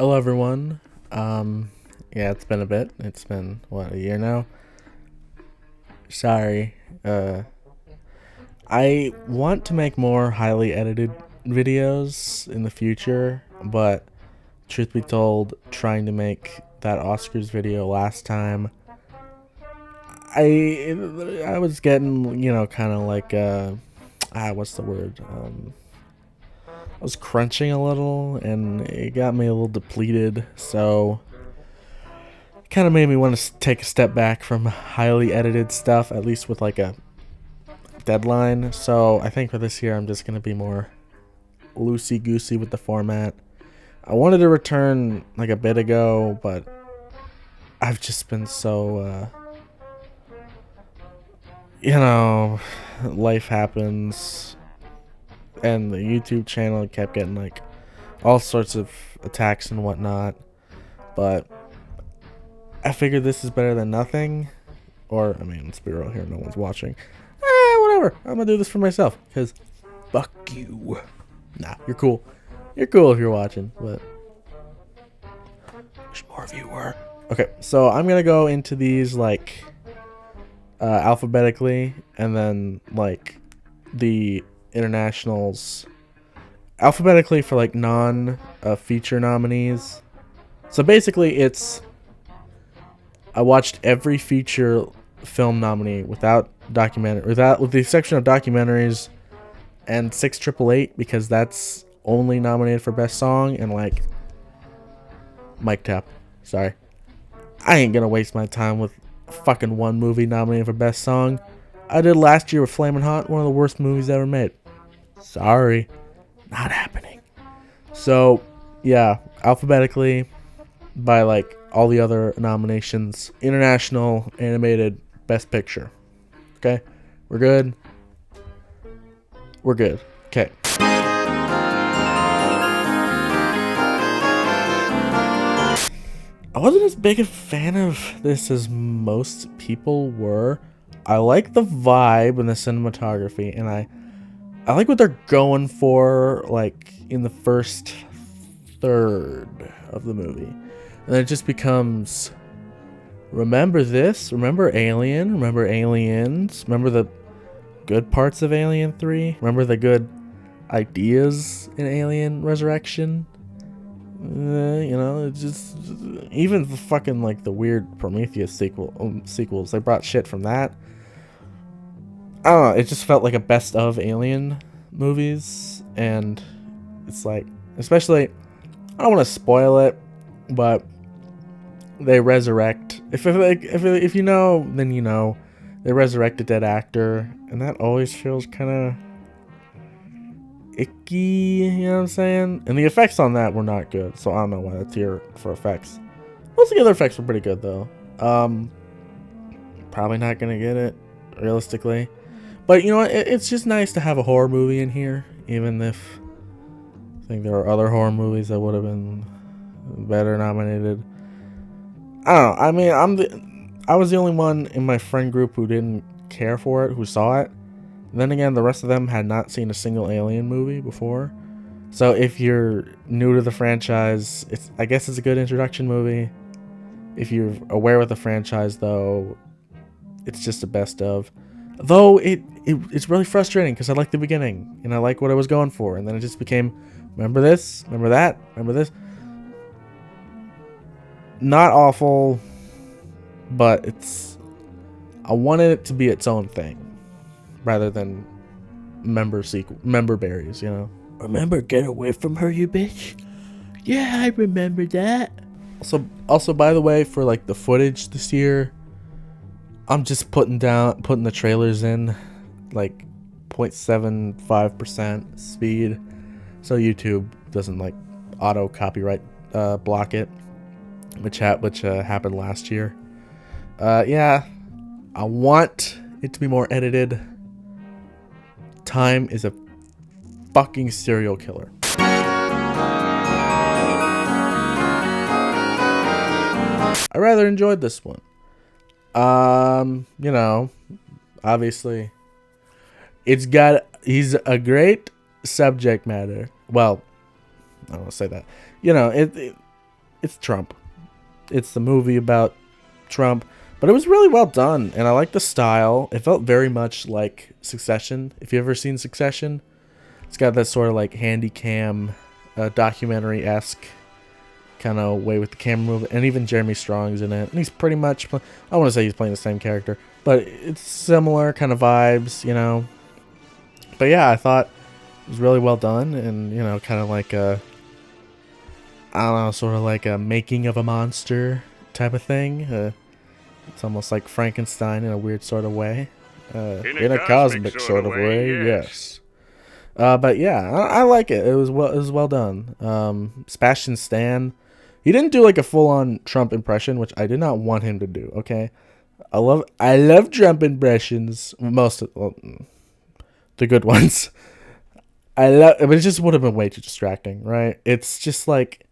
Hello, everyone. Yeah, it's been a bit. It's been, what, a year now? Sorry. I want to make more highly edited videos in the future, but truth be told, trying to make that Oscars video last time, I was getting, kind of like, what's the word? I was crunching a little, and it got me a little depleted, so kind of made me want to take a step back from highly edited stuff, at least with like a deadline. So I think for this year, I'm just going to be more loosey-goosey with the format. I wanted to return like a bit ago, but I've just been so, life happens, and the YouTube channel kept getting like all sorts of attacks and whatnot, but I figured this is better than nothing. Or, I mean, let's be real here, no one's watching. Whatever. I'm gonna do this for myself, because fuck you. Nah, you're cool. You're cool if you're watching, but wish more of you were. Okay, so I'm gonna go into these, like, alphabetically, and then, like, the internationals alphabetically for, like, non-feature nominees. So basically, it's I watched every feature film nominee with the exception of documentaries and 688 because that's only nominated for best song and like mic tap. Sorry. I ain't gonna waste my time with fucking one movie nominated for best song. I did last year with Flamin' Hot, one of the worst movies ever made. Sorry. Not happening. So, yeah, alphabetically by like all the other nominations. International animated best picture. Okay? We're good. We're good. Okay. I wasn't as big a fan of this as most people were. I like the vibe and the cinematography, and I like what they're going for, like, in the first third of the movie. And then it just becomes, remember this? Remember Alien? Remember Aliens? Remember the good parts of Alien 3? Remember the good ideas in Alien Resurrection? It's just, even the fucking, like, the weird Prometheus sequels, they brought shit from that. I don't know, it just felt like a best of Alien movies, and it's like, especially, I don't want to spoil it, but they resurrect, if you know, then you know, they resurrect a dead actor, and that always feels kind of icky, you know what I'm saying? And the effects on that were not good, so I don't know why that's here for effects. Most of the other effects were pretty good, though. Probably not gonna get it, realistically. But, you know, it's just nice to have a horror movie in here, even if I think there are other horror movies that would have been better nominated. I don't know. I mean, I was the only one in my friend group who didn't care for it, who saw it. And then again, the rest of them had not seen a single Alien movie before. So if you're new to the franchise, I guess it's a good introduction movie. If you're aware of the franchise, though, it's just a best of. Though it's really frustrating because I like the beginning and I like what I was going for, and then it just became, remember this, remember that, remember this. Not awful, but I wanted it to be its own thing rather than member berries, you know. Remember, get away from her, you bitch. Yeah, I remember that. Also, by the way, for like the footage this year, I'm just putting the trailers in like 0.75% speed, so YouTube doesn't like auto copyright block it, which happened last year. Yeah, I want it to be more edited. Time is a fucking serial killer. I rather enjoyed this one. Obviously, he's a great subject matter. Well, I don't want to say that. it's Trump. It's the movie about Trump, but it was really well done, and I like the style. It felt very much like Succession. If you ever seen Succession, it's got that sort of like handy cam, documentary esque kind of way with the camera movement, and even Jeremy Strong's in it, and he's pretty much, I don't want to say he's playing the same character, but it's similar kind of vibes, you know. But yeah, I thought it was really well done, and you know, kind of like a, I don't know, sort of like a making of a monster type of thing. It's almost like Frankenstein in a weird sort of way, in a cosmic sort of way, yes. But yeah, I like it. It was well done. Sebastian Stan, he didn't do like a full-on Trump impression, which I did not want him to do. Okay, I love Trump impressions, most of the good ones. But it just would have been way too distracting, right? It's just like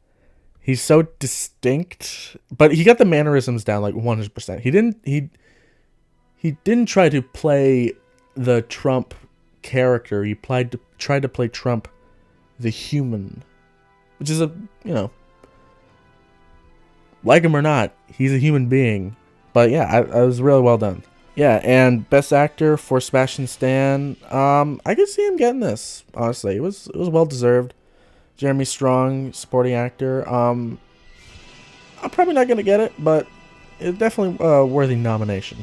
he's so distinct, but he got the mannerisms down like 100%. He didn't try to play the Trump character. He tried to play Trump the human, which is like him or not, he's a human being. But yeah, I was really well done. Yeah, and best actor for Sebastian Stan, I could see him getting this. Honestly, it was well deserved. Jeremy Strong, supporting actor. I'm probably not gonna get it, but it's definitely a worthy nomination.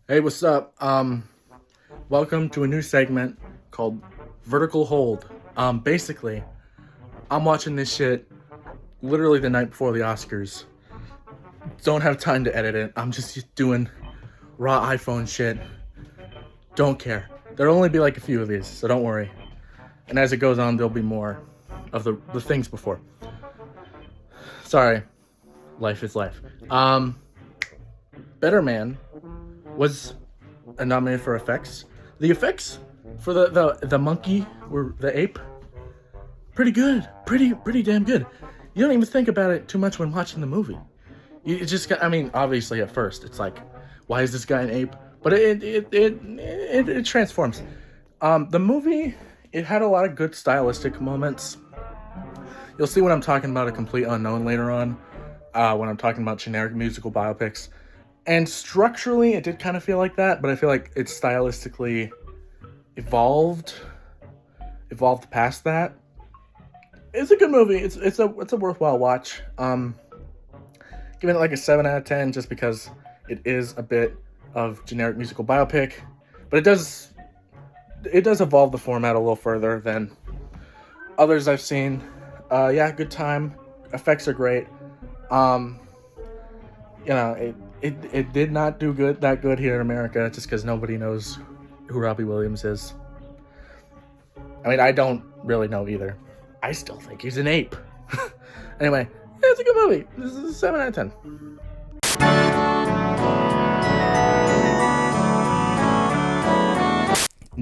Hey, what's up? Welcome to a new segment called Vertical Hold. Basically, I'm watching this shit literally the night before the Oscars. Don't have time to edit it. I'm just doing raw iPhone shit. Don't care. There'll only be like a few of these, so don't worry. And as it goes on, there'll be more of the things before. Sorry. Life is life. Better Man was nominated for effects. The effects for the monkey or the ape, pretty good. Pretty damn good. You don't even think about it too much when watching the movie. You just got, I mean, obviously at first it's like, why is this guy an ape? But it transforms. The movie, it had a lot of good stylistic moments. You'll see when I'm talking about A Complete Unknown later on, when I'm talking about generic musical biopics. And structurally, it did kind of feel like that, but I feel like it stylistically evolved past that. It's a good movie. It's a worthwhile watch. Giving it like a 7 out of 10 just because it is a bit of generic musical biopic, but it does evolve the format a little further than others I've seen. Yeah, good time. Effects are great. It did not do that good here in America just because nobody knows who Robbie Williams is. I mean, I don't really know either. I still think he's an ape. Anyway, yeah, it's a good movie. This is a 7 out of 10.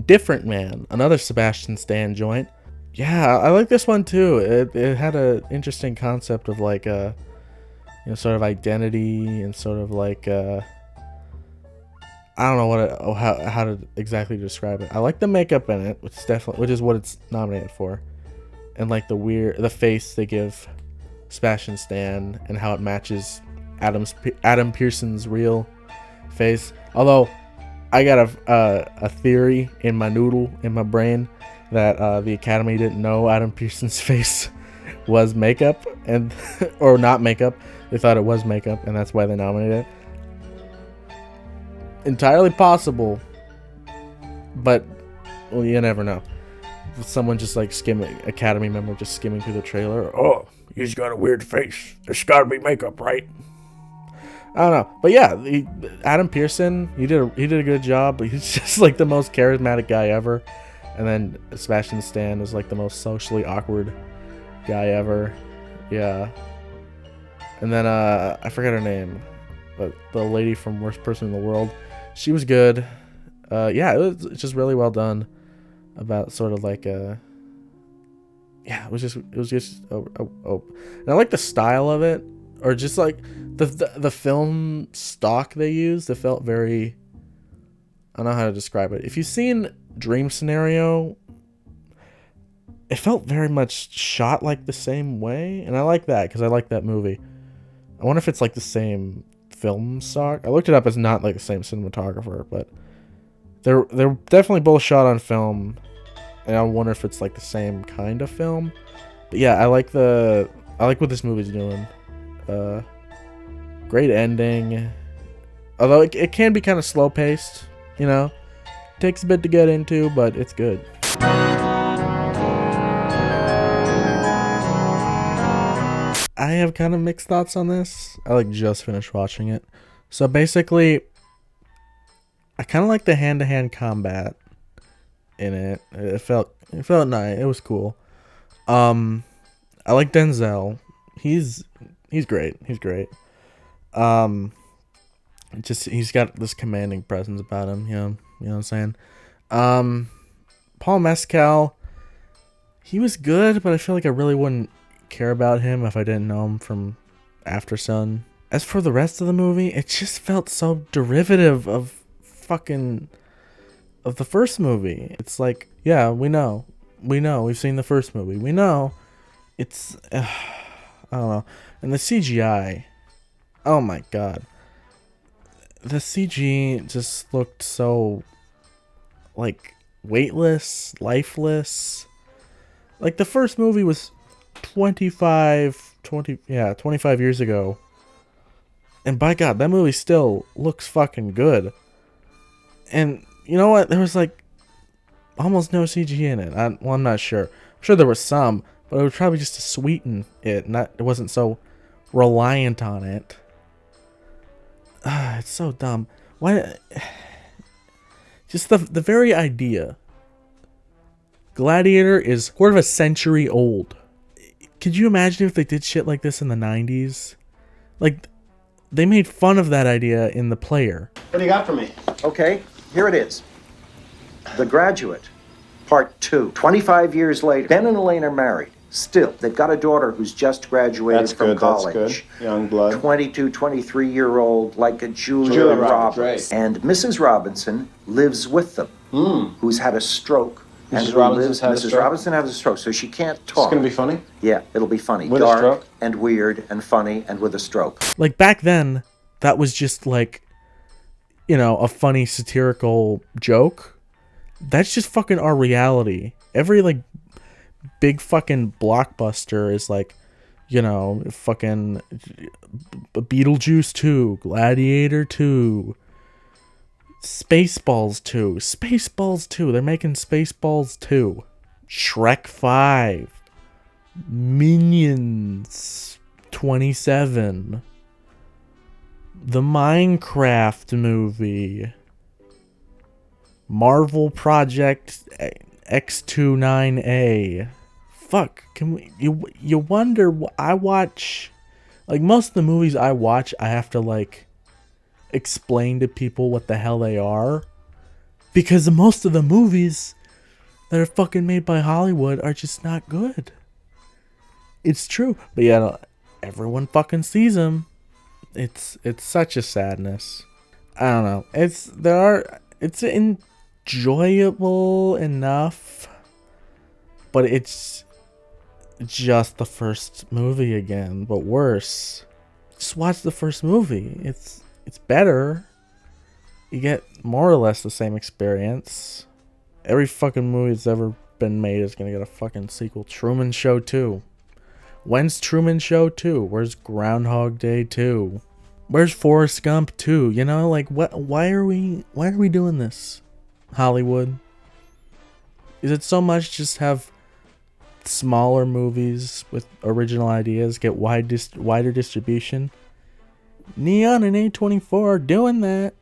Different Man, another Sebastian Stan joint. Yeah, I like this one too. It had an interesting concept of like sort of identity and sort of like I don't know how to exactly describe it. I like the makeup in it, which is what it's nominated for, and like the face they give Sebastian Stan and how it matches Adam Pearson's real face. Although I got a theory in my brain that the Academy didn't know Adam Pearson's face was makeup or not makeup. They thought it was makeup, and that's why they nominated it. Entirely possible, but well, you never know. Someone just like Academy member just skimming through the trailer. Oh, he's got a weird face. There's got to be makeup, right? I don't know, but yeah, Adam Pearson, he did a good job. But he's just like the most charismatic guy ever, and then Sebastian Stan was like the most socially awkward guy ever. Yeah, and then I forgot her name, but the lady from Worst Person in the World, she was good. Yeah, it was just really well done. About sort of like it was just and I like the style of it, or just like the film stock they used. It felt very, I don't know how to describe it. If you've seen Dream Scenario, it felt very much shot like the same way, and I like that because I like that movie. I wonder if it's like the same film stock. I looked it up. It's not like the same cinematographer, but they're definitely both shot on film, and I wonder if it's like the same kind of film. But yeah, I like what this movie's doing. Great ending, although it can be kind of slow paced. You know, takes a bit to get into, but it's good. I have kind of mixed thoughts on this. I like just finished watching it. So basically, I kind of like the hand-to-hand combat in it. It felt nice. It was cool. I like Denzel. He's great. He's great. Just he's got this commanding presence about him, you know what I'm saying? Paul Mescal, he was good, but I feel like I really wouldn't care about him if I didn't know him from After Sun. As for the rest of the movie, it just felt so derivative of the first movie. It's like, yeah, we know, we've seen the first movie, we know. It's I don't know. And the CGI, oh my god, the CG just looked so like weightless, lifeless. Like the first movie was 25 years ago. And by God, that movie still looks fucking good. And you know what? There was like almost no CG in it. I'm not sure. I'm sure there was some, but it was probably just to sweeten it. It wasn't so reliant on it. It's so dumb. Why? Just the very idea. Gladiator is quarter of a century old. Could you imagine if they did shit like this in the 90s? Like, they made fun of that idea in The Player. What do you got for me? Okay, here it is. The Graduate, Part 2. 25 years later, Ben and Elaine are married. Still, they've got a daughter who's just graduated from college. That's good. Young blood. 22, 23-year-old, like a Julia Roberts. Right. And Mrs. Robinson lives with them, who's had a stroke. Mrs. Robinson has a stroke, so she can't talk. It's going to be funny? Yeah, it'll be funny. With Dark a stroke? and weird and funny and with a stroke. Like, back then, that was just like, you know, a funny satirical joke. That's just fucking our reality. Every, like, big fucking blockbuster is like, you know, fucking Beetlejuice 2, Gladiator 2, Spaceballs 2. Spaceballs 2. They're making Spaceballs 2. Shrek 5. Minions 27. The Minecraft movie. Marvel Project X29A. Fuck, can we? You wonder? I watch, like, most of the movies I watch, I have to like explain to people what the hell they are, because most of the movies that are fucking made by Hollywood are just not good. It's true, but yeah, everyone fucking sees them. It's such a sadness. I don't know. It's enjoyable enough, but it's just the first movie again, but worse. Just watch the first movie. It's better. You get more or less the same experience. Every fucking movie that's ever been made is gonna get a fucking sequel. Truman Show 2. When's Truman Show 2? Where's Groundhog Day 2? Where's Forrest Gump 2? You know, like, what? Why are we doing this, Hollywood? Is it so much just have smaller movies with original ideas get wider distribution? Neon and A24 are doing that,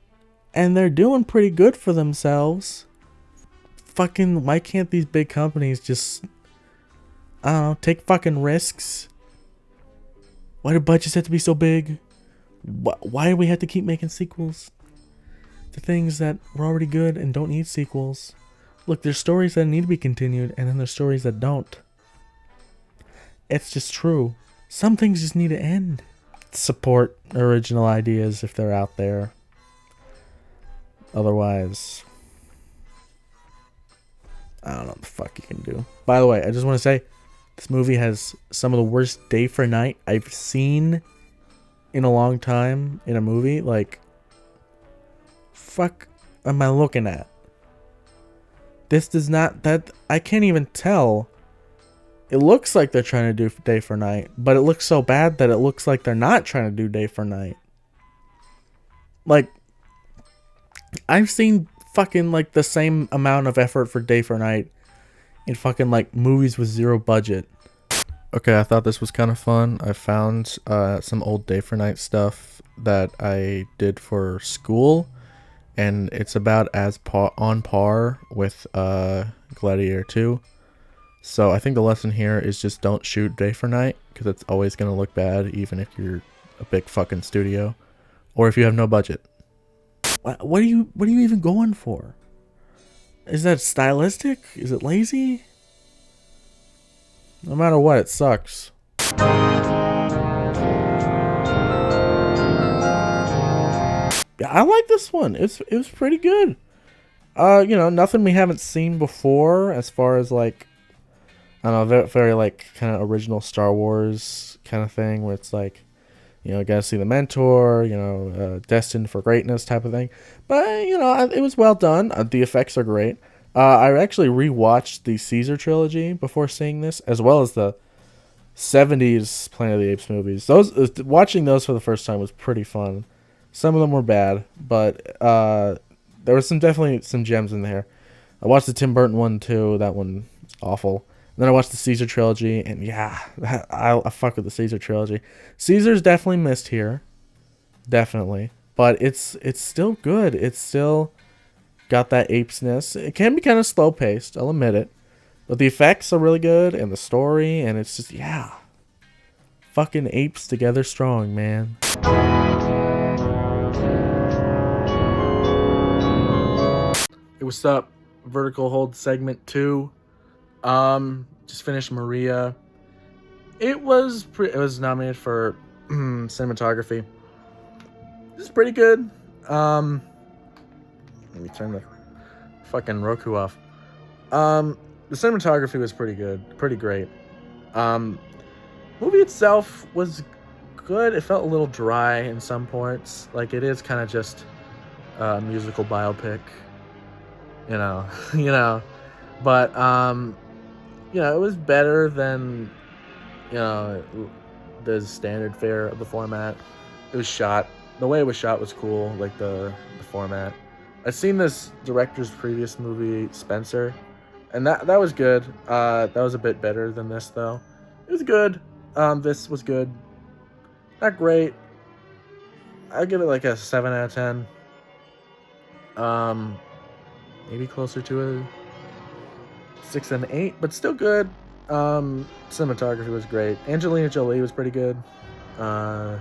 and they're doing pretty good for themselves. Fucking, why can't these big companies just, I don't know, take fucking risks? Why do budgets have to be so big? Why do we have to keep making sequels to things that were already good and don't need sequels? Look, there's stories that need to be continued, and then there's stories that don't. It's just true. Some things just need to end. Support original ideas if they're out there. Otherwise, I don't know what the fuck you can do. By the way, I just want to say, this movie has some of the worst day for night I've seen in a long time in a movie. Like, fuck am I looking at? This does not, that, I can't even tell. It looks like they're trying to do day for night, but it looks so bad that it looks like they're not trying to do day for night. Like, I've seen fucking like the same amount of effort for day for night in fucking like movies with zero budget. Okay, I thought this was kind of fun. I found some old day for night stuff that I did for school, and it's about as on par with Gladiator II. So I think the lesson here is just don't shoot day for night, because it's always going to look bad, even if you're a big fucking studio, or if you have no budget. What are you even going for? Is that stylistic? Is it lazy? No matter what, it sucks. Yeah, I like this one. It was pretty good. You know, nothing we haven't seen before as far as like, I don't know, very, very like kind of original Star Wars kind of thing where it's like, you know, gotta see the mentor, you know, destined for greatness type of thing. But, you know, it was well done. The effects are great. I actually rewatched the Caesar trilogy before seeing this, as well as the 70s Planet of the Apes movies. Watching those for the first time was pretty fun. Some of them were bad, but there was definitely some gems in there. I watched the Tim Burton one too. That one was awful. And then I watched the Caesar trilogy, and yeah, I fuck with the Caesar trilogy. Caesar's definitely missed here, definitely, but it's still good. It's still got that apes-ness. It can be kind of slow paced, I'll admit it, but the effects are really good, and the story, and it's just, yeah, fucking apes together strong, man. Hey, what's up? Vertical Hold segment 2. Just finished Maria. It was nominated for cinematography. It's pretty good. Let me turn the fucking Roku off. The cinematography was pretty good, pretty great. Movie itself was good. It felt a little dry in some parts. Like, it is kind of just a musical biopic, you know, but you know, it was better than, you know, the standard fare of the format. It was shot, the way it was shot was cool, like the format. I've seen this director's previous movie, Spencer, and that was good. That was a bit better than this, though. It was good. This was good. Not great. I'd give it like a 7 out of 10. Maybe closer to a 6 and 8, but still good. Cinematography was great. Angelina Jolie was pretty good. Yeah,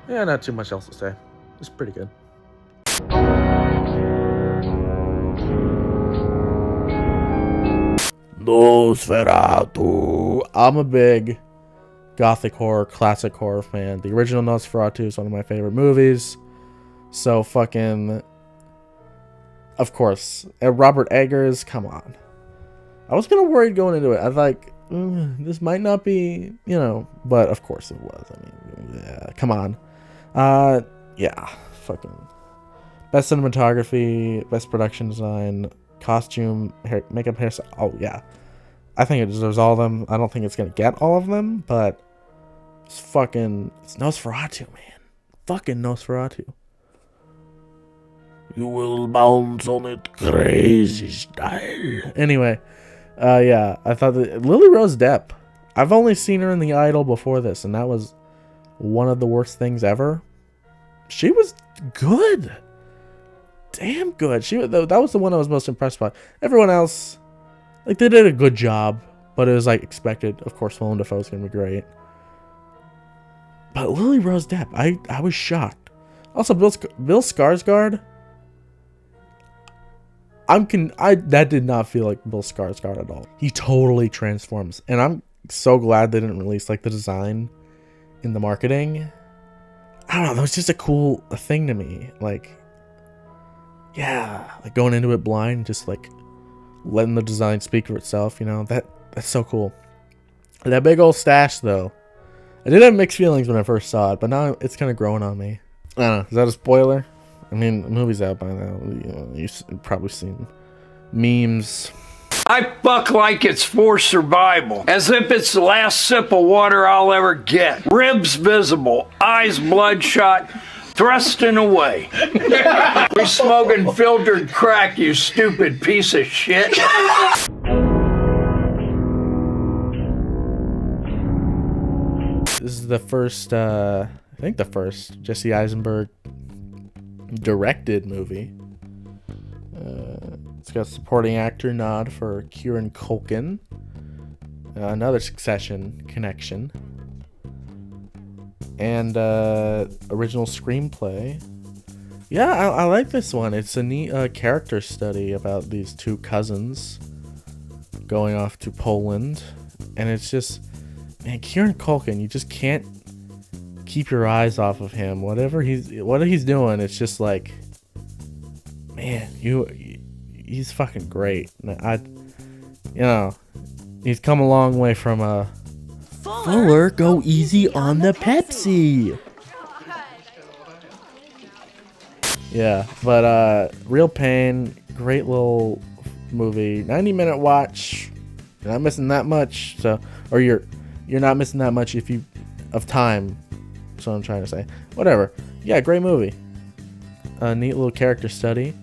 not too much else to say. It's pretty good. Nosferatu. I'm a big gothic horror, classic horror fan. The original Nosferatu is one of my favorite movies. So fucking, of course. And Robert Eggers, come on. I was kind of worried going into it. I was like, this might not be, you know, but of course it was. I mean, yeah, come on. Yeah, fucking best cinematography, best production design, costume, hair, makeup, hairstyle. Oh yeah, I think it deserves all of them. I don't think it's gonna get all of them, but it's Nosferatu, man. Fucking Nosferatu. You will bounce on it crazy style. Anyway, yeah, I thought that Lily Rose Depp. I've only seen her in The Idol before this, and that was one of the worst things ever. She was good. Damn good. That was the one I was most impressed by. Everyone else, like, they did a good job, but it was like expected. Of course, Willem Dafoe's gonna be great. But Lily Rose Depp, I was shocked. Also, Bill Skarsgård. That did not feel like Bill Skarsgård at all. He totally transforms, and I'm so glad they didn't release like the design in the marketing. I don't know. That was just a cool thing to me. Like, yeah, like going into it blind, just like letting the design speak for itself. You know, that's so cool. That big old stash, though. I did have mixed feelings when I first saw it, but now it's kind of growing on me. I don't know. Is that a spoiler? I mean, the movie's out by now. You've probably seen memes. I fuck like it's for survival, as if it's the last sip of water I'll ever get. Ribs visible, eyes bloodshot, thrusting away. We smoking filtered crack, you stupid piece of shit. This is the first, I think the first Jesse Eisenberg directed movie. It's got a supporting actor nod for Kieran Culkin. Another Succession connection. And original screenplay. Yeah, I like this one. It's a neat character study about these two cousins going off to Poland. And it's just, man, Kieran Culkin, you just can't keep your eyes off of him. What he's doing, it's just like, man, he's fucking great. He's come a long way from Fuller, go easy on the Pepsi. Yeah, but Real Pain, great little movie, 90-minute watch. You're not missing that much, or you're not missing that much of time. That's what I'm trying to say. Whatever. Yeah, great movie. A neat little character study.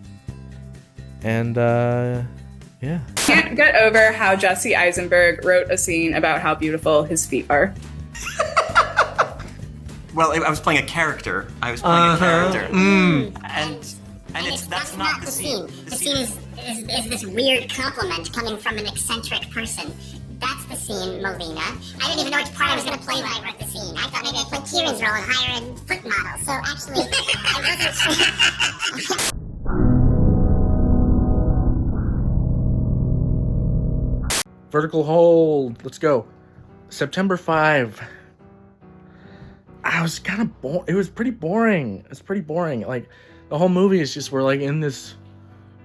And yeah. Can't get over how Jesse Eisenberg wrote a scene about how beautiful his feet are. Well, I was playing a character. And that's not the scene. The scene is this weird compliment coming from an eccentric person. That's the scene, Molina. I didn't even know which part I was going to play when I wrote the scene. I thought maybe I'd play Kieran's role and hire a foot model. So actually, I wasn't sure. Vertical Hold. Let's go. September 5. I was kind of bored. It was pretty boring. It's pretty boring. Like, the whole movie is just, we're like in this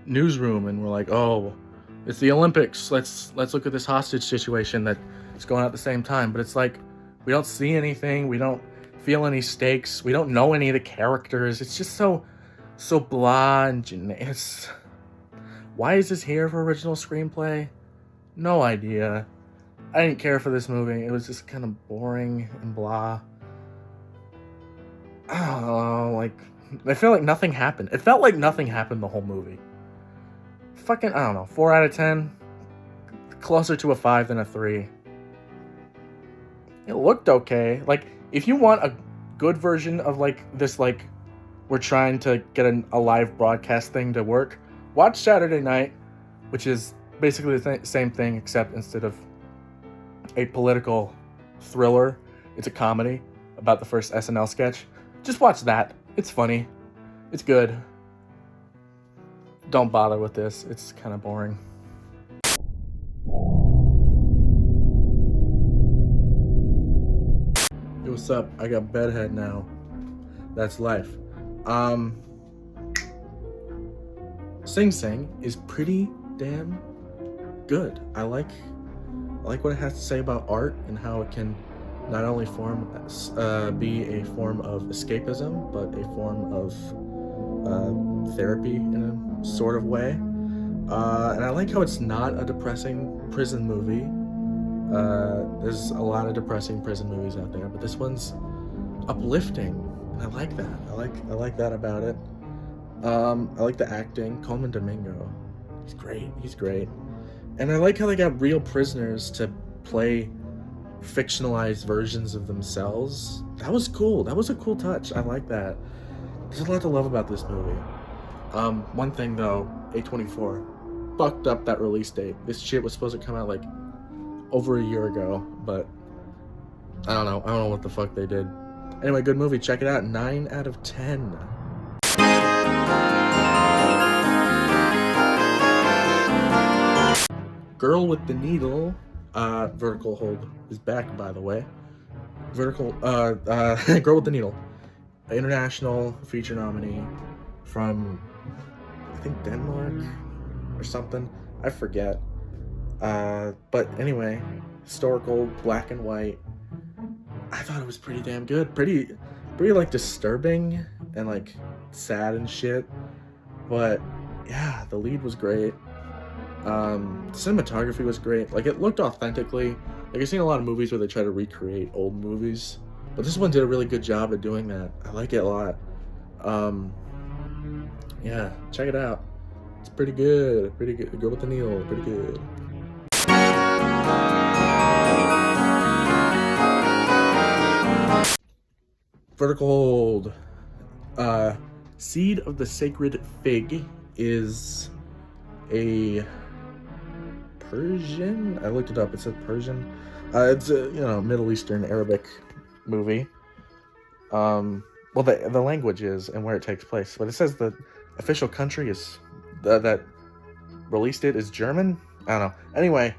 newsroom and we're like, oh, it's the Olympics. Let's look at this hostage situation that's going on at the same time. But it's like, we don't see anything. We don't feel any stakes. We don't know any of the characters. It's just so blah and generic. Why is this here for original screenplay? No idea. I didn't care for this movie. It was just kind of boring and blah. I don't know, like, I feel like nothing happened. It felt like nothing happened the whole movie. Fucking, I don't know, 4 out of 10. Closer to a 5 than a 3. It looked okay. Like, if you want a good version of, like, this, like, we're trying to get a live broadcast thing to work, watch Saturday Night, which is basically the same thing, except instead of a political thriller, it's a comedy about the first SNL sketch. Just watch that. It's funny. It's good. Don't bother with this. It's kind of boring. Hey, what's up? I got bedhead now. That's life. Sing Sing is pretty damn good. I like what it has to say about art and how it can not only be a form of escapism, but a form of therapy in a sort of way. And I like how it's not a depressing prison movie. There's a lot of depressing prison movies out there, but this one's uplifting, and I like that. I like that about it. I like the acting. Coleman Domingo, he's great. And I like how they got real prisoners to play fictionalized versions of themselves. That was cool. That was a cool touch. I like that. There's a lot to love about this movie. One thing though, A24 fucked up that release date. This shit was supposed to come out like over a year ago, but I don't know what the fuck they did. Anyway, good movie. Check it out. 9 out of 10. Girl with the Needle, Vertical Hold is back, by the way. Girl with the Needle, international feature nominee from, I think, Denmark or something. I forget. But anyway, historical, black and white. I thought it was pretty damn good. Pretty like disturbing and like sad and shit. But yeah, the lead was great. Cinematography was great. Like, it looked authentically. Like, I've seen a lot of movies where they try to recreate old movies, but this one did a really good job at doing that. I like it a lot. Yeah, check it out. It's pretty good. Pretty good. Go with the Neil. Pretty good. Vertical Hold. Seed of the Sacred Fig is a Persian. I looked it up. It said Persian. It's a Middle Eastern Arabic movie. Well, the language is and where it takes place, but it says the official country is that released it is German. I don't know. Anyway,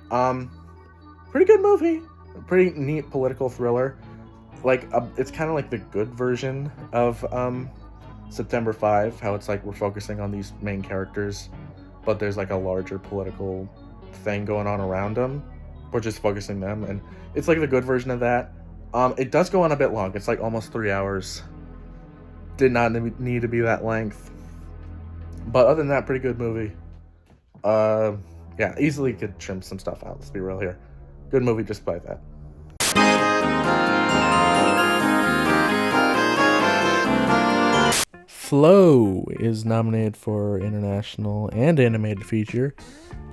pretty good movie. Pretty neat political thriller. Like it's kind of like the good version of September 5. How it's like we're focusing on these main characters, but there's like a larger political thing going on around them. We're just focusing them, and it's like the good version of that. It does go on a bit long. It's like almost 3 hours. Did not need to be that length. But other than that, pretty good movie. Yeah, easily could trim some stuff out. Let's be real here. Good movie despite that. Flow is nominated for International and Animated Feature.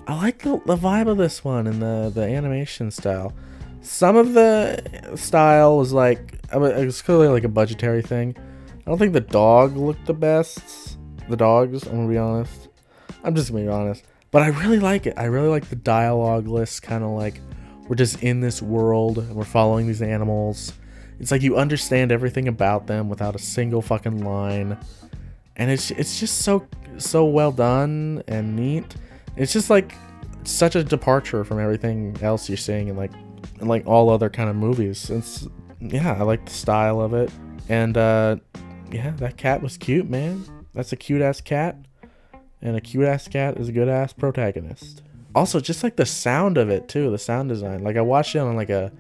I like the vibe of this one and the animation style. Some of the style was like, it was clearly like a budgetary thing. I don't think the dog looked the best. The dogs, I'm gonna be honest. I'm just gonna be honest. But I really like it. I really like the dialogue list, kind of like we're just in this world and we're following these animals. It's like you understand everything about them without a single fucking line. And it's just so well done and neat. It's just like such a departure from everything else you're seeing in like all other kind of movies. I like the style of it. And yeah, that cat was cute, man. That's a cute ass cat. And a cute ass cat is a good ass protagonist. Also, just like the sound of it too, the sound design. Like I watched it on like a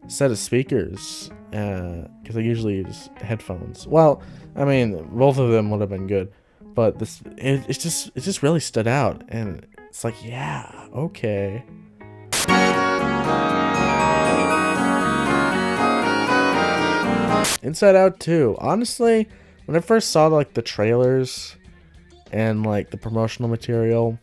set of speakers because I usually use headphones. Well, I mean, both of them would have been good, but it just really stood out, and it's like, yeah, okay. Inside Out 2. Honestly, when I first saw like the trailers and like the promotional material,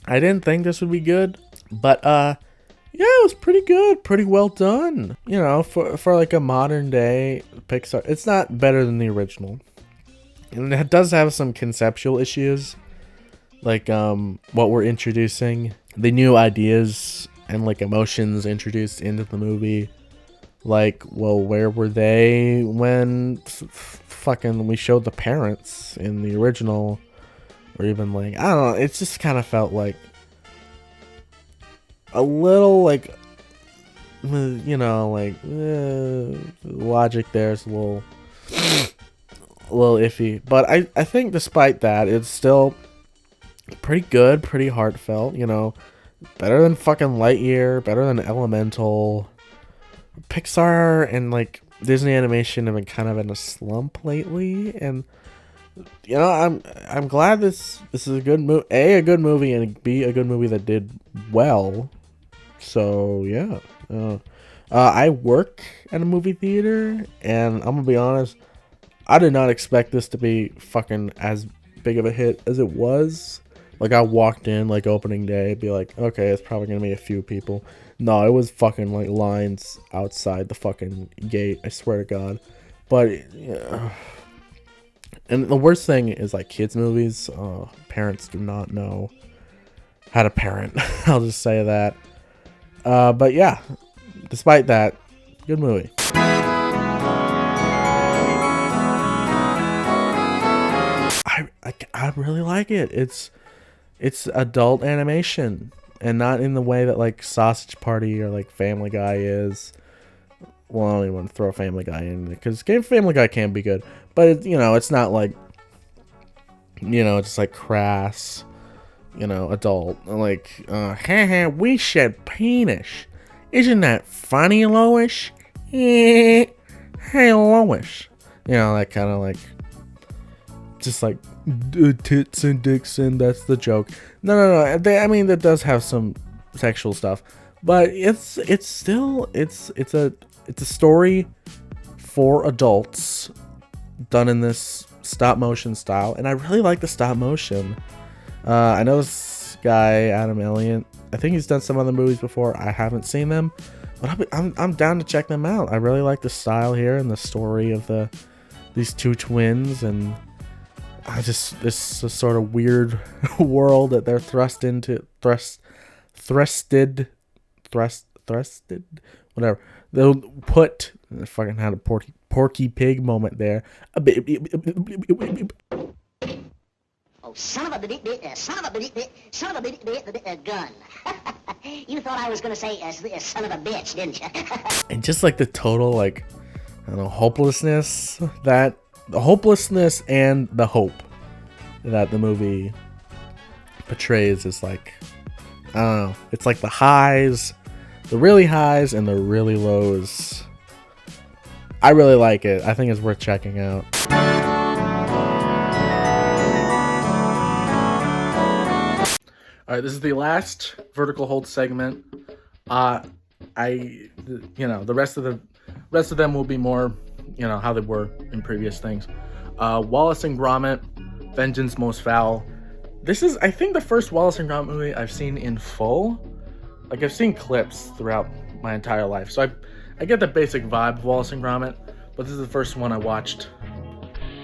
I didn't think this would be good, but yeah, it was pretty good, pretty well done. You know, for like a modern day Pixar, it's not better than the original. And it does have some conceptual issues, like what we're introducing, the new ideas and like emotions introduced into the movie. Like, well, where were they when fucking we showed the parents in the original? Or even like, I don't know, it just kind of felt like a little like, you know, like logic there's a little iffy. But I think despite that, it's still pretty good, pretty heartfelt, you know, better than fucking Lightyear, better than Elemental. Pixar and like Disney animation have been kind of in a slump lately, and you know, I'm glad this is a good movie. A good movie, and B, a good movie that did well. So yeah, I work at a movie theater, and I'm gonna be honest, I did not expect this to be fucking as big of a hit as it was. Like, I walked in like opening day, be like, okay, it's probably gonna be a few people. No, it was fucking like lines outside the fucking gate. I swear to God. But yeah. And the worst thing is like kids movies. Parents do not know how to parent. I'll just say that. But yeah, despite that, good movie. I really like it. It's adult animation, and not in the way that like Sausage Party or like Family Guy is. Well, I don't even want to throw Family Guy in there because Family Guy can be good, but you know, it's not like, you know, just like crass adult. Like, haha, we shed penis. Isn't that funny, Lois? Hey, Lois. That kind of like, just like, tits and dicks, and that's the joke. No. That does have some sexual stuff, but it's still a story for adults done in this stop motion style, and I really like the stop motion. I know this guy Adam Elliott. I think he's done some other movies before. I haven't seen them, but I'm down to check them out. I really like the style here and the story of these two twins, and this sort of weird world that they're thrusted, whatever. They'll put. I fucking had a Porky Pig moment there. Oh, son of a gun. You thought I was gonna say son of a bitch, didn't you? And just like the total, like, I don't know, hopelessness, the hopelessness and the hope that the movie portrays is like, I don't know, it's like the highs, the really highs and the really lows. I really like it. I think it's worth checking out. All right, this is the last vertical hold segment. The rest of them will be more, how they were in previous things. Wallace and Gromit, Vengeance Most Fowl. This is, I think, the first Wallace and Gromit movie I've seen in full. Like, I've seen clips throughout my entire life, so I get the basic vibe of Wallace and Gromit, but this is the first one I watched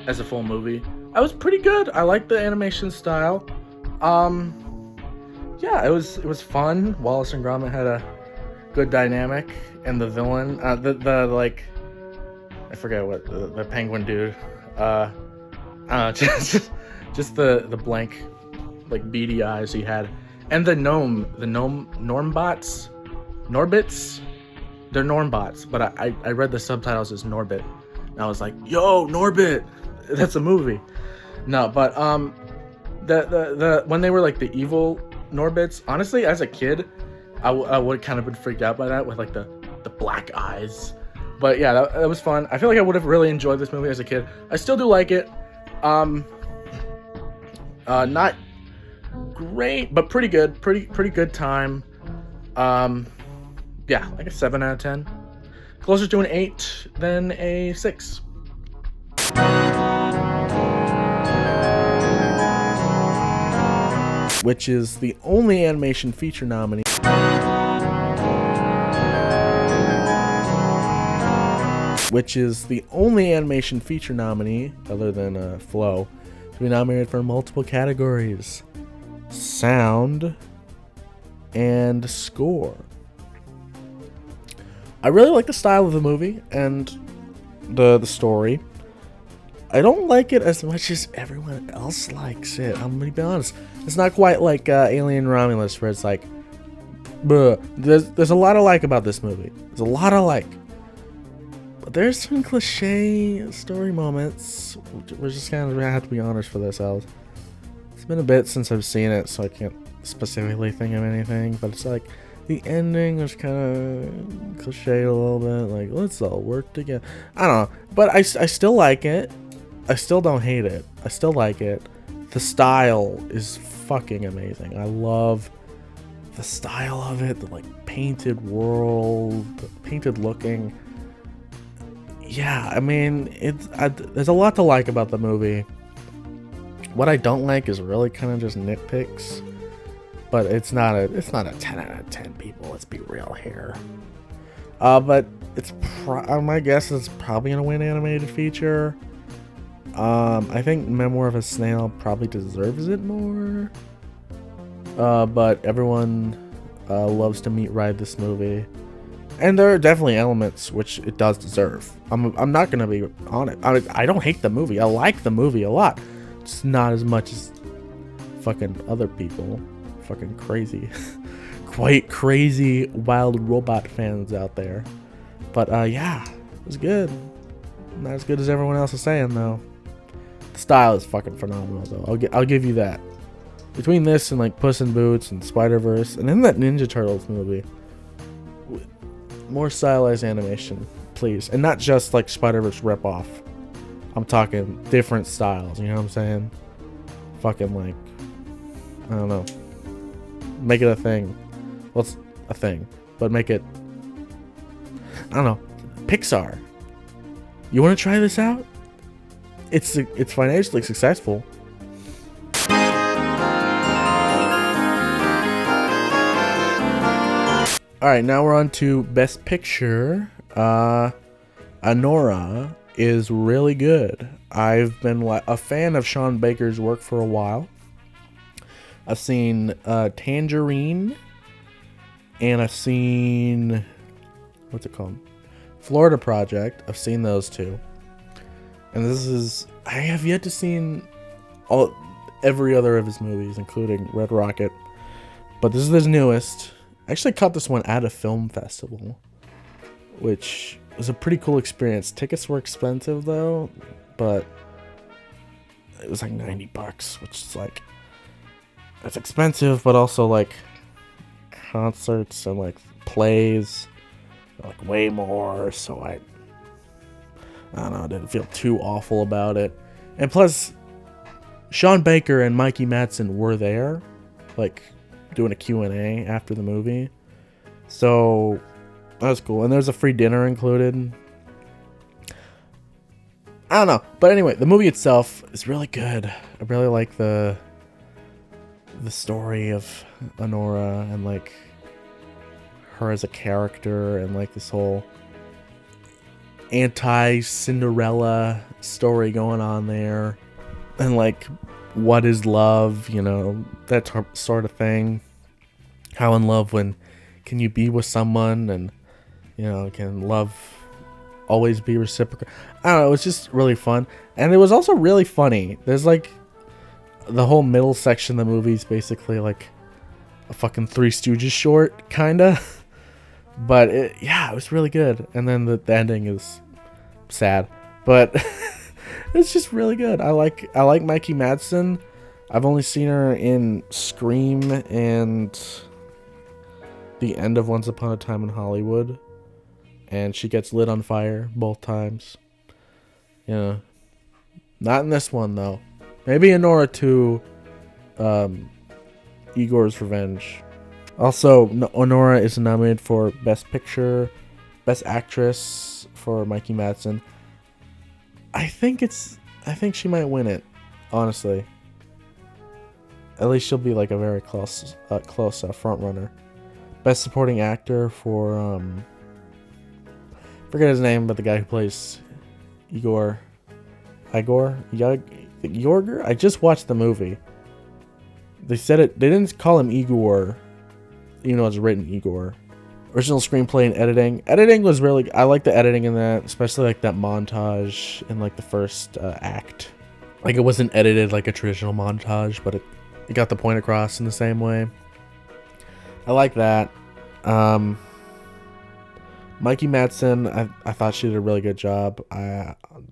as a full movie. I was pretty good. I liked the animation style. Yeah, it was fun. Wallace and Gromit had a good dynamic, and the villain, the like, I forget what the penguin dude. Just the blank, like, beady eyes he had, and the Normbits. They're Normbots, but I read the subtitles as Norbit, and I was like, yo, Norbit, that's a movie. No, but the when they were like the evil Norbits, honestly, as a kid, I would kind of been freaked out by that with like the black eyes. But yeah, that was fun. I feel like I would have really enjoyed this movie as a kid. I still do like it. Not great, but pretty good. Pretty good time. Yeah, like a 7 out of 10. Closer to an 8 than a 6. Which is the only animation feature nominee. Which is the only animation feature nominee, other than Flow, to be nominated for multiple categories: sound and score. I really like the style of the movie and the story. I don't like it as much as everyone else likes it. I'm gonna be honest. It's not quite like Alien Romulus, where it's like, bruh. There's a lot I like about this movie. There's a lot I like. But there's some cliche story moments. We're just kind of have to be honest for ourselves. It's been a bit since I've seen it, so I can't specifically think of anything. But it's like, the ending was kind of cliched a little bit. Like, let's all work together. I don't know. But I still like it. I still don't hate it. I still like it. The style is fucking amazing. I love the style of it. The, like, painted world. The painted looking. Yeah, I mean, there's a lot to like about the movie. What I don't like is really kind of just nitpicks. But it's not a 10 out of 10, people. Let's be real here. But it's my guess is probably gonna win animated feature. I think Memoir of a Snail probably deserves it more. But everyone loves to ride this movie, and there are definitely elements which it does deserve. I'm not gonna be on it. I don't hate the movie. I like the movie a lot. Just not as much as fucking other people. Fucking crazy. Quite crazy wild robot fans out there. But yeah, it was good. Not as good as everyone else is saying, though. The style is fucking phenomenal, though. I'll give you that. between this and like Puss in Boots and Spider-Verse, and then that Ninja Turtles movie, more stylized animation, please, and not just like Spider-Verse ripoff. I'm talking different styles. You know what I'm saying? Fucking like, I don't know. Make it a thing. Well, it's a thing, but make it. I don't know. Pixar. You want to try this out? It's financially successful. All right, now we're on to Best Picture. Anora is really good. I've been a fan of Sean Baker's work for a while. I've seen Tangerine, and I've seen, what's it called? Florida Project. I've seen those two. And I have yet to seen every other of his movies, including Red Rocket. But this is his newest. I actually caught this one at a film festival, which was a pretty cool experience. Tickets were expensive though, but it was like $90, which is like, it's expensive, but also like concerts and like plays are like way more. So I don't know, I didn't feel too awful about it. And plus, Sean Baker and Mikey Madsen were there, like doing a Q&A after the movie. So that was cool. And there's a free dinner included. I don't know. But anyway, the movie itself is really good. I really like the story of Anora and like her as a character and like this whole anti-Cinderella story going on there. And like, what is love? You know, that sort of thing. How in love can you be with someone, and you know, can love always be reciprocal? I don't know, it was just really fun. And it was also really funny. There's like the whole middle section of the movie is basically like a fucking Three Stooges short, kinda. But it was really good. And then the ending is sad, but it's just really good. I like Mikey Madsen. I've only seen her in Scream and the end of Once Upon a Time in Hollywood, and she gets lit on fire both times. Yeah, not in this one though. Maybe Anora 2, Igor's Revenge. Also, Anora is nominated for Best Picture, Best Actress for Mikey Madsen. I think she might win it, honestly. At least she'll be like a very close front runner. Best Supporting Actor for forget his name, but the guy who plays Igor. I just watched the movie. They said it. They didn't call him Igor, even though it's written Igor. Original screenplay and editing. Editing was really. I like the editing in that, especially like that montage in like the first act. Like it wasn't edited like a traditional montage, but it got the point across in the same way. I like that. Mikey Madsen, I thought she did a really good job.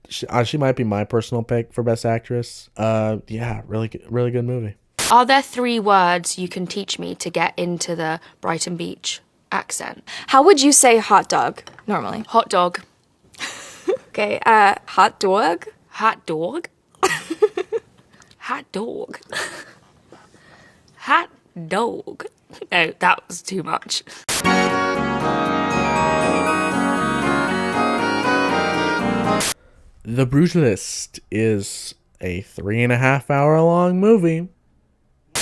She might be my personal pick for Best Actress. Really good movie. Are there 3 words you can teach me to get into the Brighton Beach accent? How would you say hot dog normally? Hot dog. Okay, hot dog? Hot dog? Hot dog. Hot dog. No, that was too much. The Brutalist is a 3.5 hour long movie.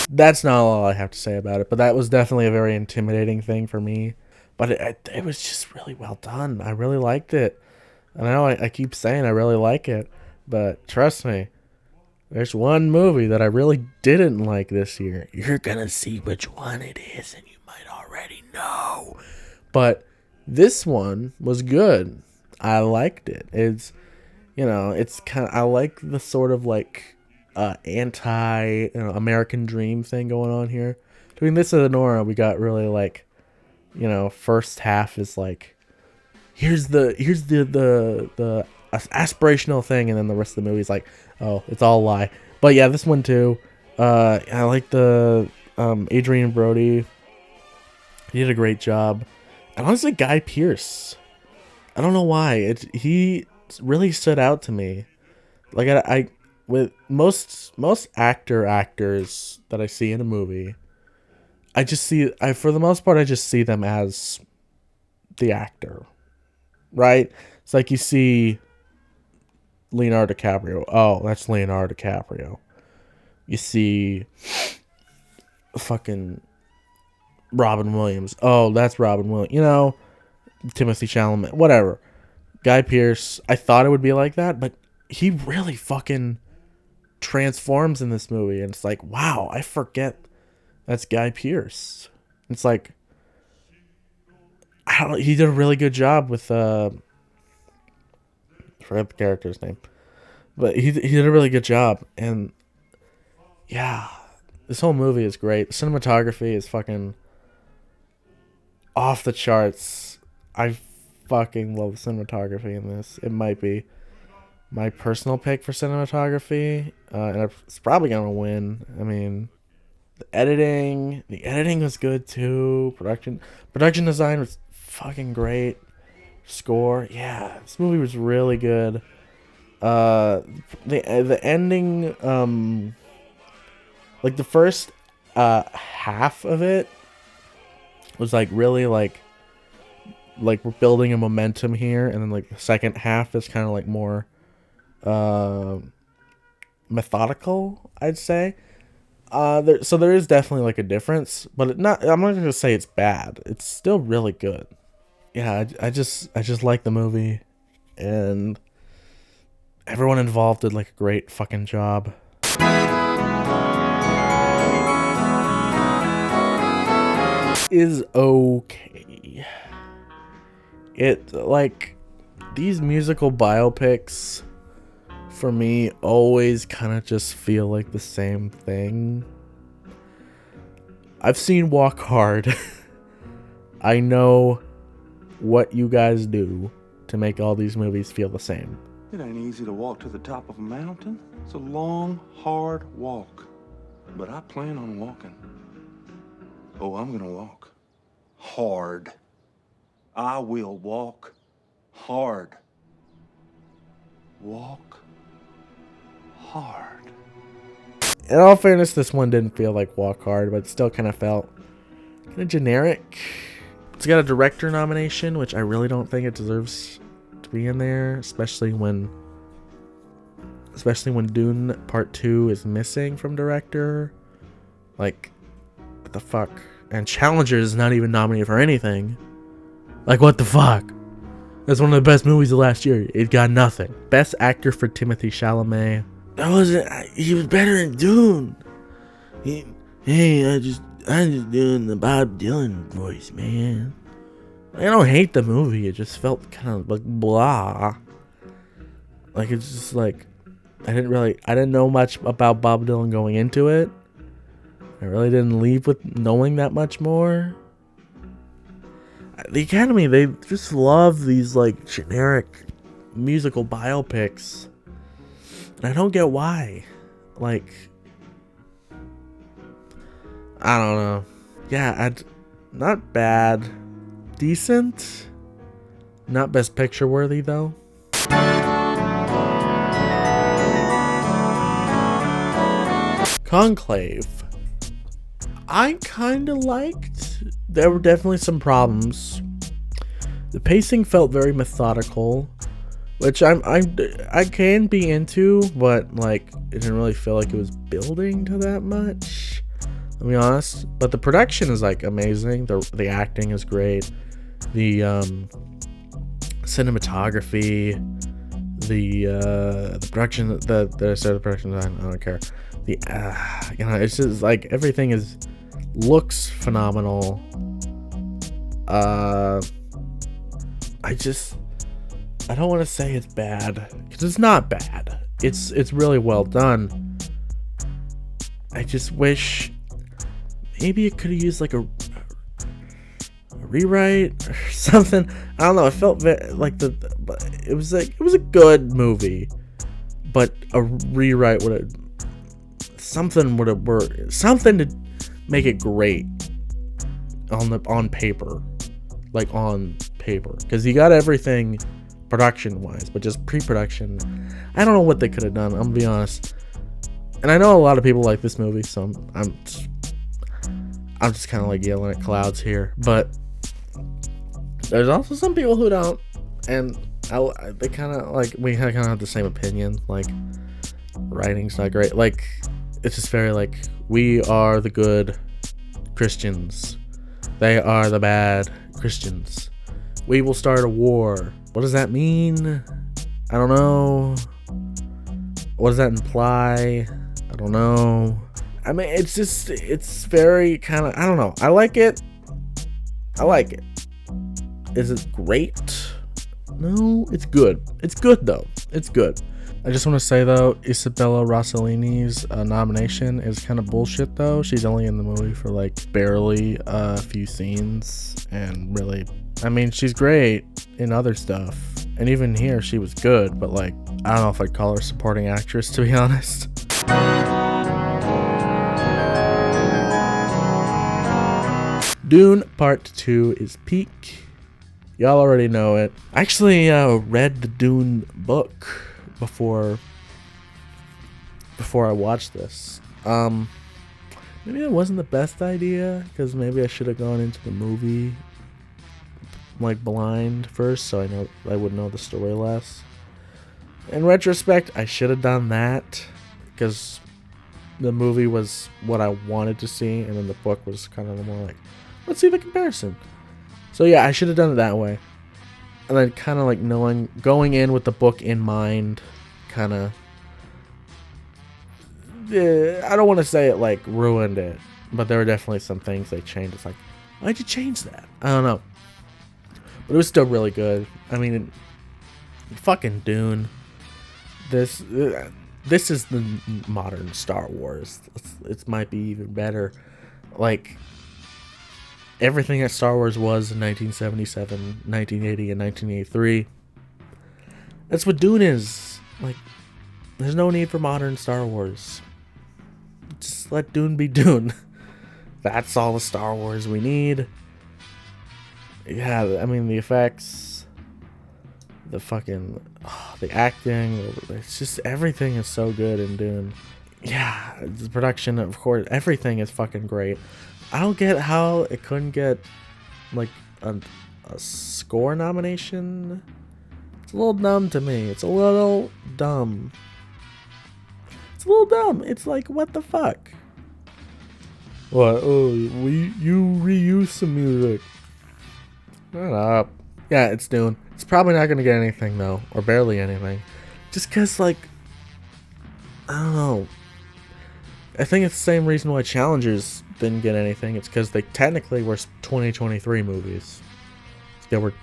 That's not all I have to say about it, but that was definitely a very intimidating thing for me. But it was just really well done. I really liked it. And I know I keep saying I really like it, but trust me, there's one movie that I really didn't like this year. You're gonna see which one it is, and you might already know. But this one was good. I liked it. It's, you know, it's kind of, I like the sort of like anti-American dream thing going on here. Between this and Anora, we got really like, you know, first half is like, here's the aspirational thing, and then the rest of the movie is like, oh, it's all a lie. But yeah, this one too. I like the Adrian Brody. He did a great job. And honestly, Guy Pearce. I don't know why. He really stood out to me. Like I with most actors that I see in a movie, for the most part I just see them as the actor. Right? It's like you see Leonardo DiCaprio. Oh, that's Leonardo DiCaprio. You see fucking Robin Williams. Oh, that's Robin Williams. You know, Timothy Chalamet. Whatever. Guy Pearce. I thought it would be like that, but he really fucking transforms in this movie. And it's like, wow, I forget that's Guy Pearce. It's like, he did a really good job with, I forgot the character's name. But he did a really good job. And yeah, this whole movie is great. The cinematography is fucking off the charts. I fucking love cinematography in this. It might be my personal pick for cinematography. And it's probably going to win. I mean, the editing was good too. Production design was fucking great. Score, yeah, this movie was really good. The ending, like the first half of it was like really like we're building a momentum here, and then like the second half is kind of like more methodical, I'd say. So there is definitely like a difference, but I'm not gonna say it's bad. It's still really good. Yeah, I just like the movie, and everyone involved did like a great fucking job. Is okay. It, like, these musical biopics for me always kind of just feel like the same thing. I've seen Walk Hard. I know what you guys do to make all these movies feel the same. It ain't easy to walk to the top of a mountain. It's a long, hard walk. But I plan on walking. Oh, I'm gonna walk hard. I will walk hard. Walk hard. In all fairness, this one didn't feel like Walk Hard, but it still kind of felt kind of generic. It's got a director nomination, which I really don't think it deserves to be in there, especially when Dune Part 2 is missing from director. Like, what the fuck? And Challenger is not even nominated for anything. Like, what the fuck? That's one of the best movies of last year. It got nothing. Best actor for Timothy Chalamet. He was better in Dune. I'm just doing the Bob Dylan voice, man. I don't hate the movie. It just felt kind of like blah. Like, it's just like, I didn't know much about Bob Dylan going into it. I really didn't leave with knowing that much more. The Academy, they just love these like generic musical biopics. And I don't get why. Like, I don't know. Yeah, not bad. Decent. Not Best Picture worthy, though. Conclave. I kind of liked. There were definitely some problems. The pacing felt very methodical, which I can be into, but like it didn't really feel like it was building to that much. I'll be honest. But the production is like amazing. The acting is great. The cinematography, the production, the production design, I don't care. It's just like everything looks phenomenal. I don't want to say it's bad, because it's not bad. It's really well done. I just wish maybe it could have used like a rewrite or something. I don't know. It felt like it was a good movie, but a rewrite would have something would have worked, something to make it great on paper, like on paper, because you got everything production wise, but just pre-production, I don't know what they could have done. I'm gonna be honest, and I know a lot of people like this movie, so I'm just kind of like yelling at clouds here, but there's also some people who don't, and they kind of like, we kind of have the same opinion. Like, writing's not great. Like, it's just very like, we are the good Christians, they are the bad Christians, we will start a war. What does that mean? I don't know. What does that imply? I don't know. I mean, it's just, it's very kind of, I don't know. I like it. Is it great? No, it's good. It's good though. It's good. I just want to say though, Isabella Rossellini's nomination is kind of bullshit though. She's only in the movie for like barely a few scenes, and really, I mean, she's great in other stuff, and even here she was good, but like, I don't know if I'd call her supporting actress, to be honest. Dune Part 2 is peak. Y'all already know it. I actually read the Dune book before I watched this. Maybe it wasn't the best idea, because maybe I should have gone into the movie like blind first, so I would know the story less. In retrospect, I should have done that, because the movie was what I wanted to see, and then the book was kind of more like, let's see the comparison. So yeah, I should have done it that way. And then kind of like going in with the book in mind, kind of, I don't want to say it like ruined it, but there were definitely some things they changed. It's like, why'd you change that? I don't know. But it was still really good. I mean, fucking Dune. This is the modern Star Wars. It might be even better. Like, everything that Star Wars was in 1977, 1980, and 1983. That's what Dune is. Like, there's no need for modern Star Wars. Just let Dune be Dune. That's all the Star Wars we need. Yeah, I mean, the effects, the fucking, the acting, it's just, everything is so good in Dune. Yeah, the production, of course, everything is fucking great. I don't get how it couldn't get, like, a score nomination. It's a little dumb to me. It's a little dumb. It's like, what the fuck? What? Oh, you reuse some music. Shut up. Yeah, it's Dune. It's probably not gonna get anything, though. Or barely anything. Just because, like, I don't know. I think it's the same reason why Challengers didn't get anything. It's because they technically were 2023 movies. They were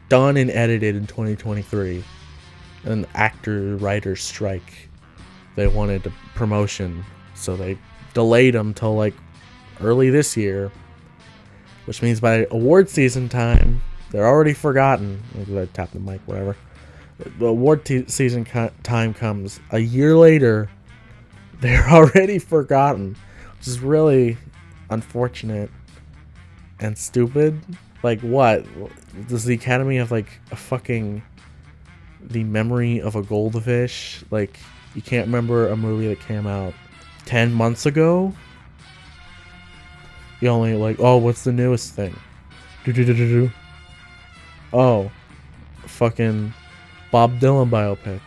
done and edited in 2023. And actor-writer strike. They wanted a promotion, so they delayed them till like early this year. Which means by award season time, they're already forgotten. I tap the mic, whatever. The award season time comes a year later. They're already forgotten, which is really unfortunate and stupid. Like, what? Does the Academy have, like, a fucking... the memory of a goldfish? Like, you can't remember a movie that came out 10 months ago? You only, like, oh, what's the newest thing? Oh, fucking Bob Dylan biopic.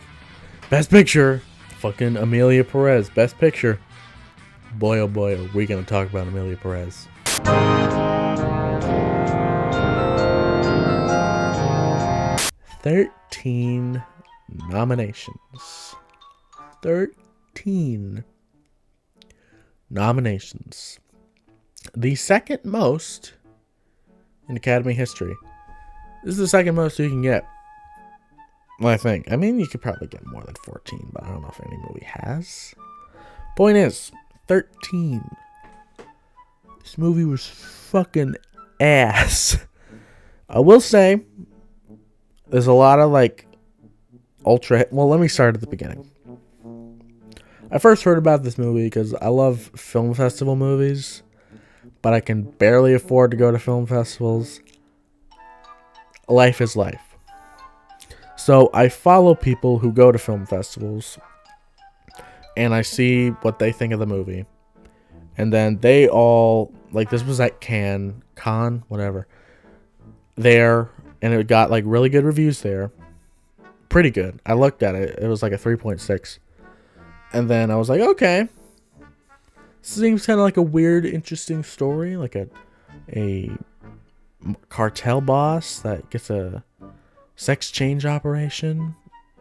Best Picture! Fucking Emilia Pérez, Best Picture. Boy, oh boy, are we gonna talk about Emilia Pérez. $13 nominations. 13 nominations. The second most in Academy history. This is the second most you can get. Well, I think. I mean, you could probably get more than 14, but I don't know if any movie has. Point is, 13. This movie was fucking ass. I will say, there's a lot of, like, ultra... Well, let me start at the beginning. I first heard about this movie because I love film festival movies, but I can barely afford to go to film festivals. Life is life. So I follow people who go to film festivals, and I see what they think of the movie. And then they all, like, this was at Cannes, whatever, there, and it got, like, really good reviews there. Pretty good. I looked at it. It was like a 3.6. And then I was like, okay. Seems kind of like a weird, interesting story. Like a cartel boss that gets a sex change operation.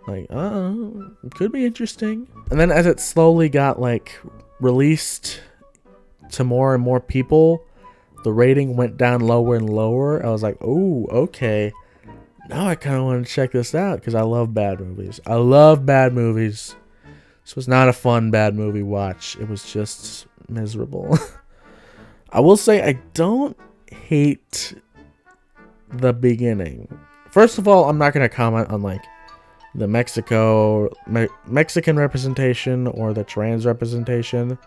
Like, it could be interesting. And then as it slowly got, like, released to more and more people, the rating went down lower and lower. I was like, oh, okay. Now I kind of want to check this out because I love bad movies. I love bad movies. This was not a fun bad movie watch. It was just miserable. I will say I don't hate the beginning. First of all, I'm not going to comment on, like, the Mexican representation or the trans representation,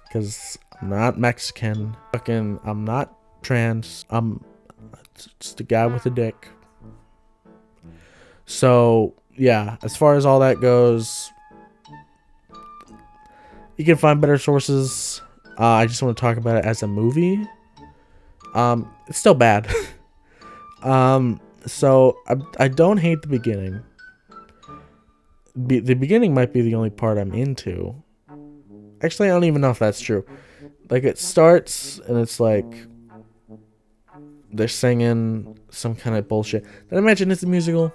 because I'm not Mexican. I'm not trans. I'm just a guy with a dick. So, yeah, as far as all that goes, you can find better sources. I just want to talk about it as a movie. It's still bad. So I don't hate the beginning. The beginning might be the only part I'm into. Actually, I don't even know if that's true. Like, it starts and it's like they're singing some kind of bullshit. Did I mention it's a musical?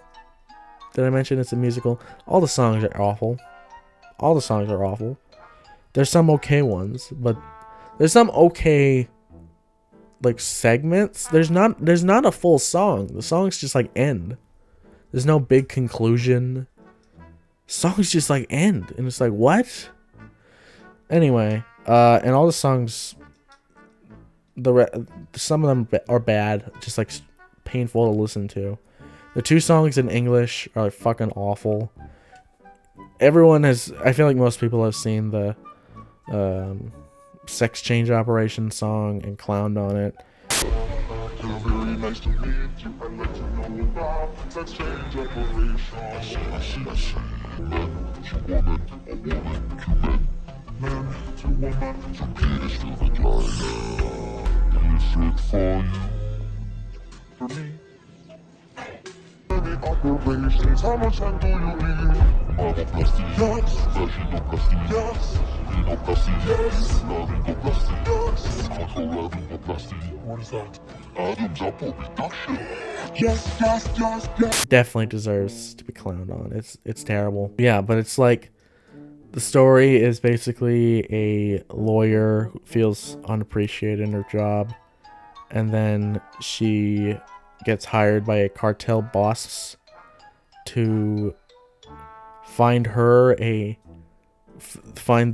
All the songs are awful. There's some okay ones, but there's some okay, like, segments. There's not a full song. The songs just, like, end. There's no big conclusion. Songs just, like, end, and it's like, what? Anyway, and all the songs, some of them are bad, just, like, painful to listen to. The 2 songs in English are, like, fucking awful. Everyone has, I feel like most people have seen the sex change operation song and clowned on it. Very nice to meet you. I'd like to know about sex change operation. Man to woman, from penis to vagina. Is it for you? For me? Many operations, how much time do you need? Motherplasty, yes. Vaginoplasty, yes. Venoplasty, yes. Laryngoplasty, yes. Contralaryngoplasty, what is that? Adam's apple reduction. Yes. Definitely deserves to be clowned on. It's terrible. Yeah, but it's like, the story is basically a lawyer who feels unappreciated in her job, and then she gets hired by a cartel boss to find the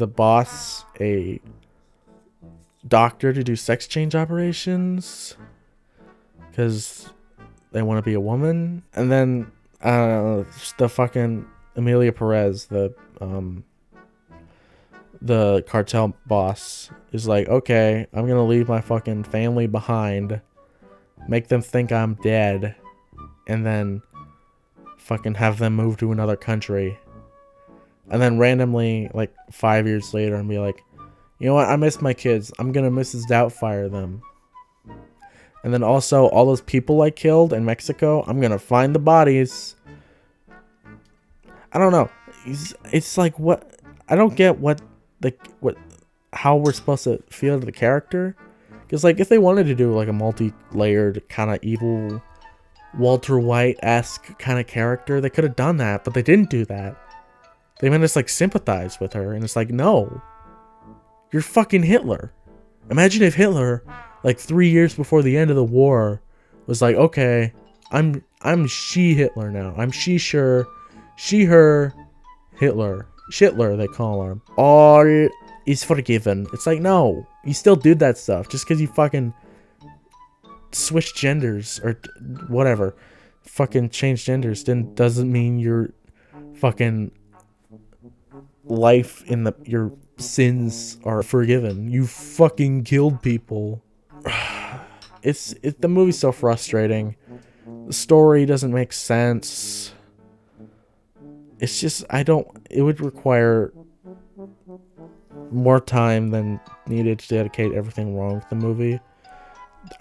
boss a doctor to do sex change operations because they want to be a woman. And then the fucking Emilia Perez, the cartel boss, is like, okay, I'm gonna leave my fucking family behind, make them think I'm dead, and then fucking have them move to another country. And then randomly, like 5 years later, and be like, you know what, I miss my kids. I'm gonna Mrs. Doubtfire them. And then also, all those people I killed in Mexico, I'm gonna find the bodies. I don't know. It's like, what? I don't get how we're supposed to feel to the character. Because, like, if they wanted to do, like, a multi-layered kind of evil Walter White-esque kind of character, they could have done that, but they didn't do that. They made us, like, sympathize with her, and it's like, no. You're fucking Hitler. Imagine if Hitler, like, 3 years before the end of the war, was like, okay, I'm she-Hitler now. I'm she-her, Hitler. Shitler, they call him. All is forgiven. It's like, no. You still did that stuff. Just because you fucking switch genders or whatever. Fucking change genders doesn't mean you're fucking life in your sins are forgiven. You fucking killed people. The movie's so frustrating. The story doesn't make sense. It's just, it would require more time than needed to dedicate everything wrong with the movie.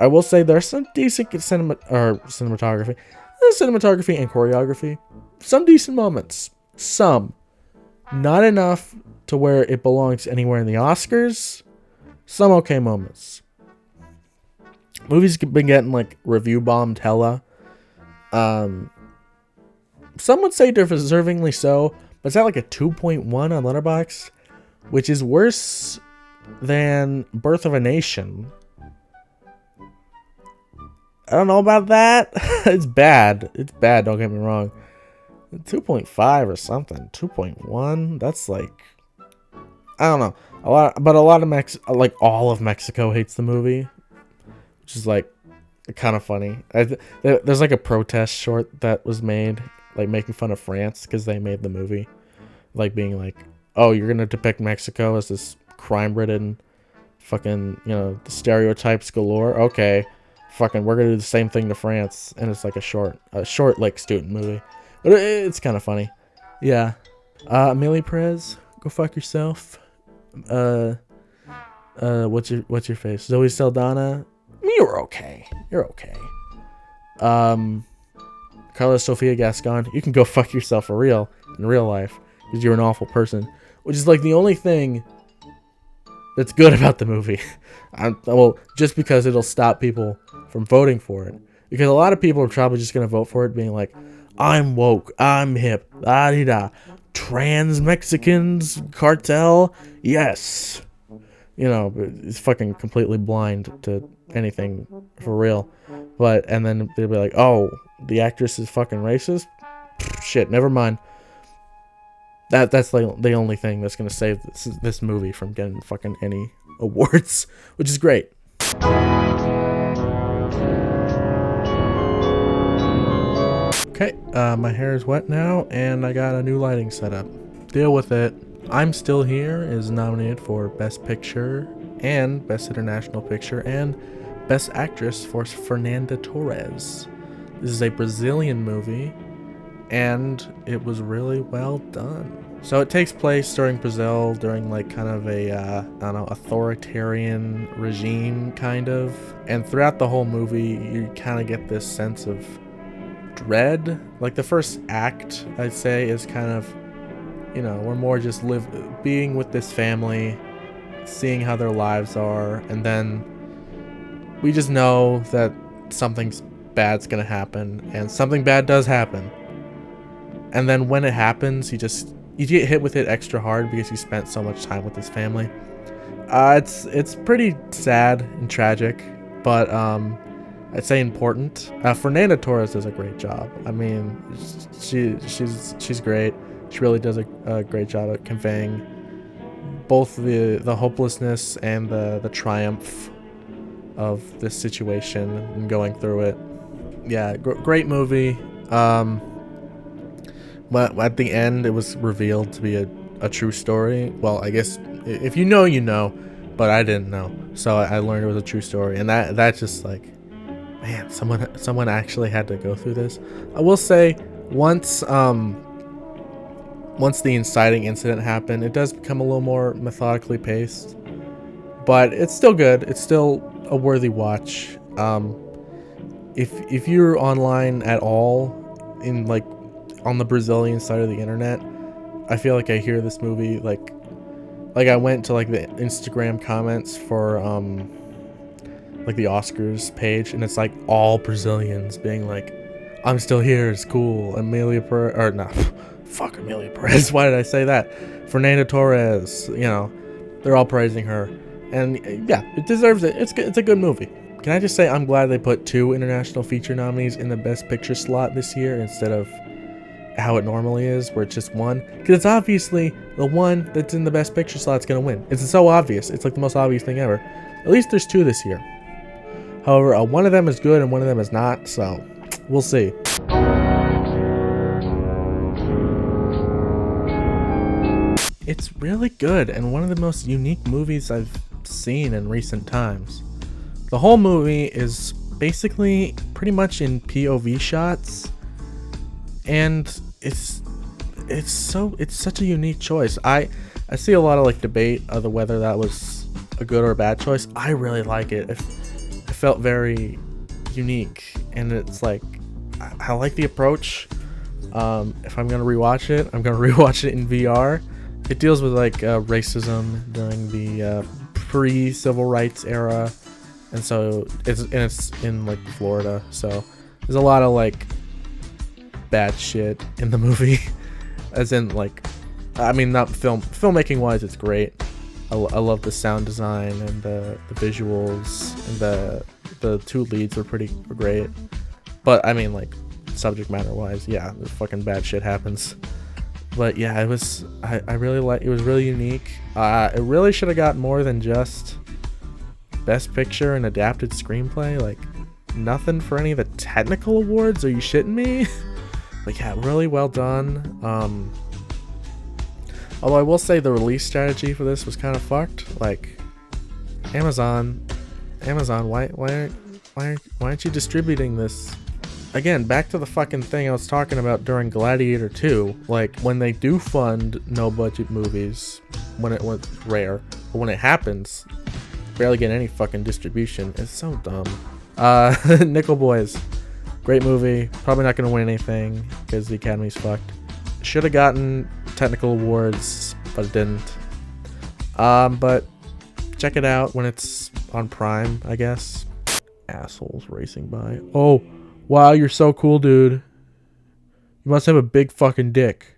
I will say there's some decent cinematography and choreography. Some decent moments. Some. Not enough to where it belongs anywhere in the Oscars. Some okay moments. Movies have been getting like review bombed hella. Some would say deservingly so, but it's at like a 2.1 on Letterboxd, which is worse than Birth of a Nation. I don't know about that. It's bad. It's bad, don't get me wrong. 2.5 or something. 2.1? That's like, I don't know. All of Mexico hates the movie, which is like kind of funny. There's like a protest short that was made, like making fun of France because they made the movie, like being like, oh, you're gonna depict Mexico as this crime-ridden fucking, the stereotypes galore. Okay, fucking, we're gonna do the same thing to France, and it's like a short like student movie, but it's kind of funny. Yeah. Emilia Perez, go fuck yourself. What's your face? Zoe Saldana. You're okay. You're okay. Carla Sofia Gascon, you can go fuck yourself for real in real life because you're an awful person, which is like the only thing that's good about the movie. Well, just because it'll stop people from voting for it, because a lot of people are probably just gonna vote for it, being like, I'm woke, I'm hip, da-da-da, trans Mexicans cartel, yes. It's fucking completely blind to anything for real. And then they'll be like, oh, the actress is fucking racist? Shit, never mind. That's like the only thing that's gonna save this movie from getting fucking any awards, which is great. Okay, my hair is wet now, and I got a new lighting setup. Deal with it. I'm Still Here is nominated for Best Picture and Best International Picture and Best Actress for Fernanda Torres. This is a Brazilian movie, and it was really well done. So it takes place during Brazil, during like kind of a, authoritarian regime kind of. And throughout the whole movie, you kind of get this sense of dread. Like the first act, I'd say, is kind of, we're more just being with this family, seeing how their lives are, and then we just know that something's bad's gonna happen, and something bad does happen. And then when it happens, you get hit with it extra hard because you spent so much time with this family. It's pretty sad and tragic, but I'd say important. Fernanda Torres does a great job. I mean, she's great. She really does a great job at conveying both the hopelessness and the triumph of this situation and going through it. Yeah, great movie. But at the end, it was revealed to be a true story. Well, I guess if you know, but I didn't know, so I learned it was a true story, and that just like, man, someone actually had to go through this. I will say, once the inciting incident happened, it does become a little more methodically paced, but it's still good. It's still a worthy watch. If you're online at all, in like on the Brazilian side of the internet, I feel like I hear this movie like I went to like the Instagram comments for like the Oscars page, and it's like all Brazilians being like, I'm still here, it's cool. Emilia Perez, or no, fuck Emilia Perez. Why did I say that? Fernanda Torres, they're all praising her, and yeah, it deserves it. It's a good movie. Can I just say I'm glad they put 2 international feature nominees in the Best Picture slot this year instead of how it normally is, where it's just one, because it's obviously the one that's in the Best Picture slot's gonna win. It's so obvious. It's like the most obvious thing ever. At least there's 2 this year. However, one of them is good and one of them is not, so we'll see. It it's really good and one of the most unique movies I've seen in recent times. The whole movie is basically pretty much in POV shots, and it's such a unique choice. I see a lot of like debate of whether that was a good or a bad choice. I really like it. It felt very unique, and it's like I like the approach. If I'm gonna rewatch it, I'm gonna rewatch it in VR. It deals with like racism during the pre-civil rights era, and so it's in like Florida. So there's a lot of like bad shit in the movie, as in like, I mean, not filmmaking wise, it's great. I love the sound design and the visuals, and the two leads were great. But I mean, like, subject matter wise, yeah, the fucking bad shit happens. But yeah, it was I really like it. Was really unique. It really should have got more than just Best Picture and Adapted Screenplay. Like, nothing for any of the technical awards. Are you shitting me? But yeah, really well done. Although I will say the release strategy for this was kind of fucked. Like, Amazon, why aren't you distributing this? Again, back to the fucking thing I was talking about during Gladiator II. Like, when they do fund no-budget movies, when it was rare, but when it happens, barely get any fucking distribution. It's so dumb. Nickel Boys, great movie. Probably not gonna win anything because the Academy's fucked. Should have gotten technical awards, but it didn't. But check it out when it's on Prime, I guess. Assholes racing by. Oh. Wow, you're so cool, dude. You must have a big fucking dick.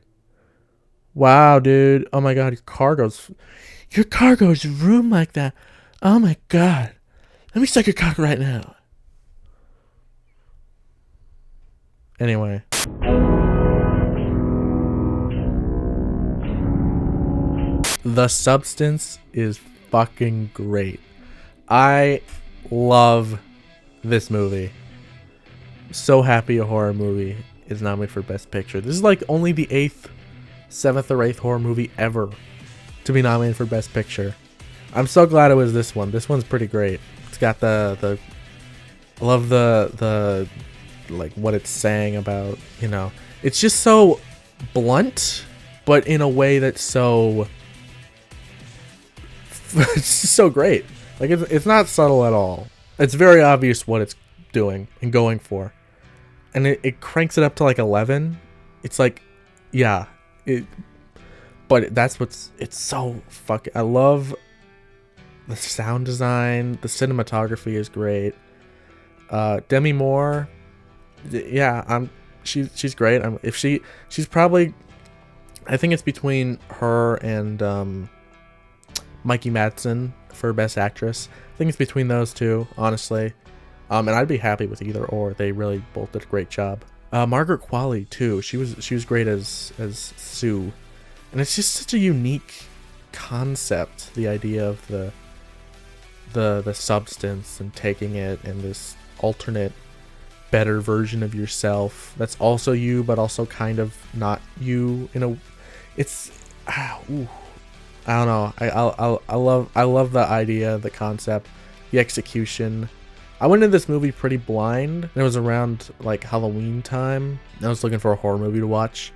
Wow, dude. Oh my god, your car goes vroom like that. Oh my god. Let me suck your cock right now. Anyway. The Substance is fucking great. I love this movie. So happy a horror movie is nominated for Best Picture. This is like only the 7th or 8th horror movie ever to be nominated for Best Picture. I'm so glad it was this one. This one's pretty great. It's got I love the like what it's saying about, you know, it's just so blunt, but in a way that's so it's just so great. Like, it's not subtle at all. It's very obvious what it's doing and going for. And it cranks it up to like 11. It's like, yeah, but it's so fucking, I love the sound design, the cinematography is great. Demi Moore, yeah, she's great. She's probably, I think it's between her and Mikey Madsen for Best Actress. I think it's between those two, honestly. And I'd be happy with either or. They really both did a great job. Margaret Qualley too. She was great as Sue, and it's just such a unique concept. The idea of the substance and taking it and this alternate, better version of yourself that's also you, but also kind of not you. It's I don't know. I love the idea, the concept, the execution. I went into this movie pretty blind, and it was around like Halloween time. I was looking for a horror movie to watch,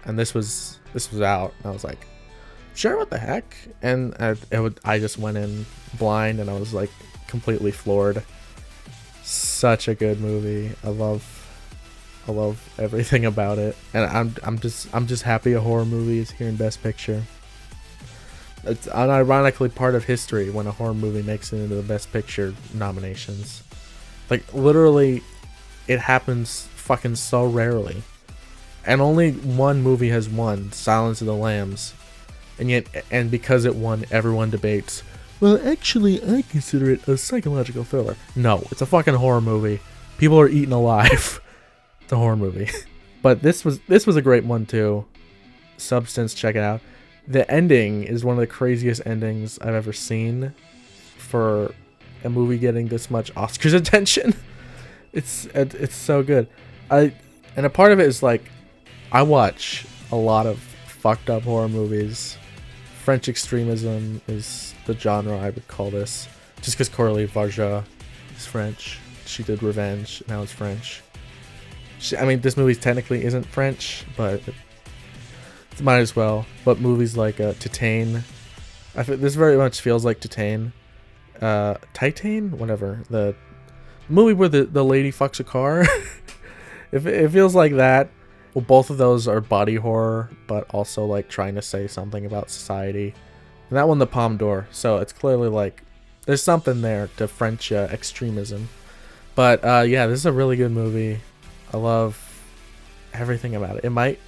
and this was out. And I was like, sure, what the heck? And I just went in blind, and I was like completely floored. Such a good movie. I love everything about it, and I'm just happy a horror movie is here in Best Picture. It's unironically part of history when a horror movie makes it into the Best Picture nominations. Like, literally, it happens fucking so rarely. And only one movie has won, Silence of the Lambs. And because it won, everyone debates, well, actually, I consider it a psychological thriller. No, it's a fucking horror movie. People are eaten alive. It's a horror movie. But this was a great one, too. Substance, check it out. The ending is one of the craziest endings I've ever seen for a movie getting this much Oscars attention. It's so good. And a part of it is like, I watch a lot of fucked up horror movies, French extremism is the genre I would call this. Just because Coralie Varja is French. She did Revenge, now it's French. I mean, this movie technically isn't French, but it might as well. But movies like Titane, this very much feels like Titane. Titane? Whatever. The movie where the lady fucks a car. It feels like that. Well, both of those are body horror, but also like trying to say something about society. And that won the Palme d'Or, so it's clearly like there's something there to French extremism. But yeah, this is a really good movie. I love everything about it. It might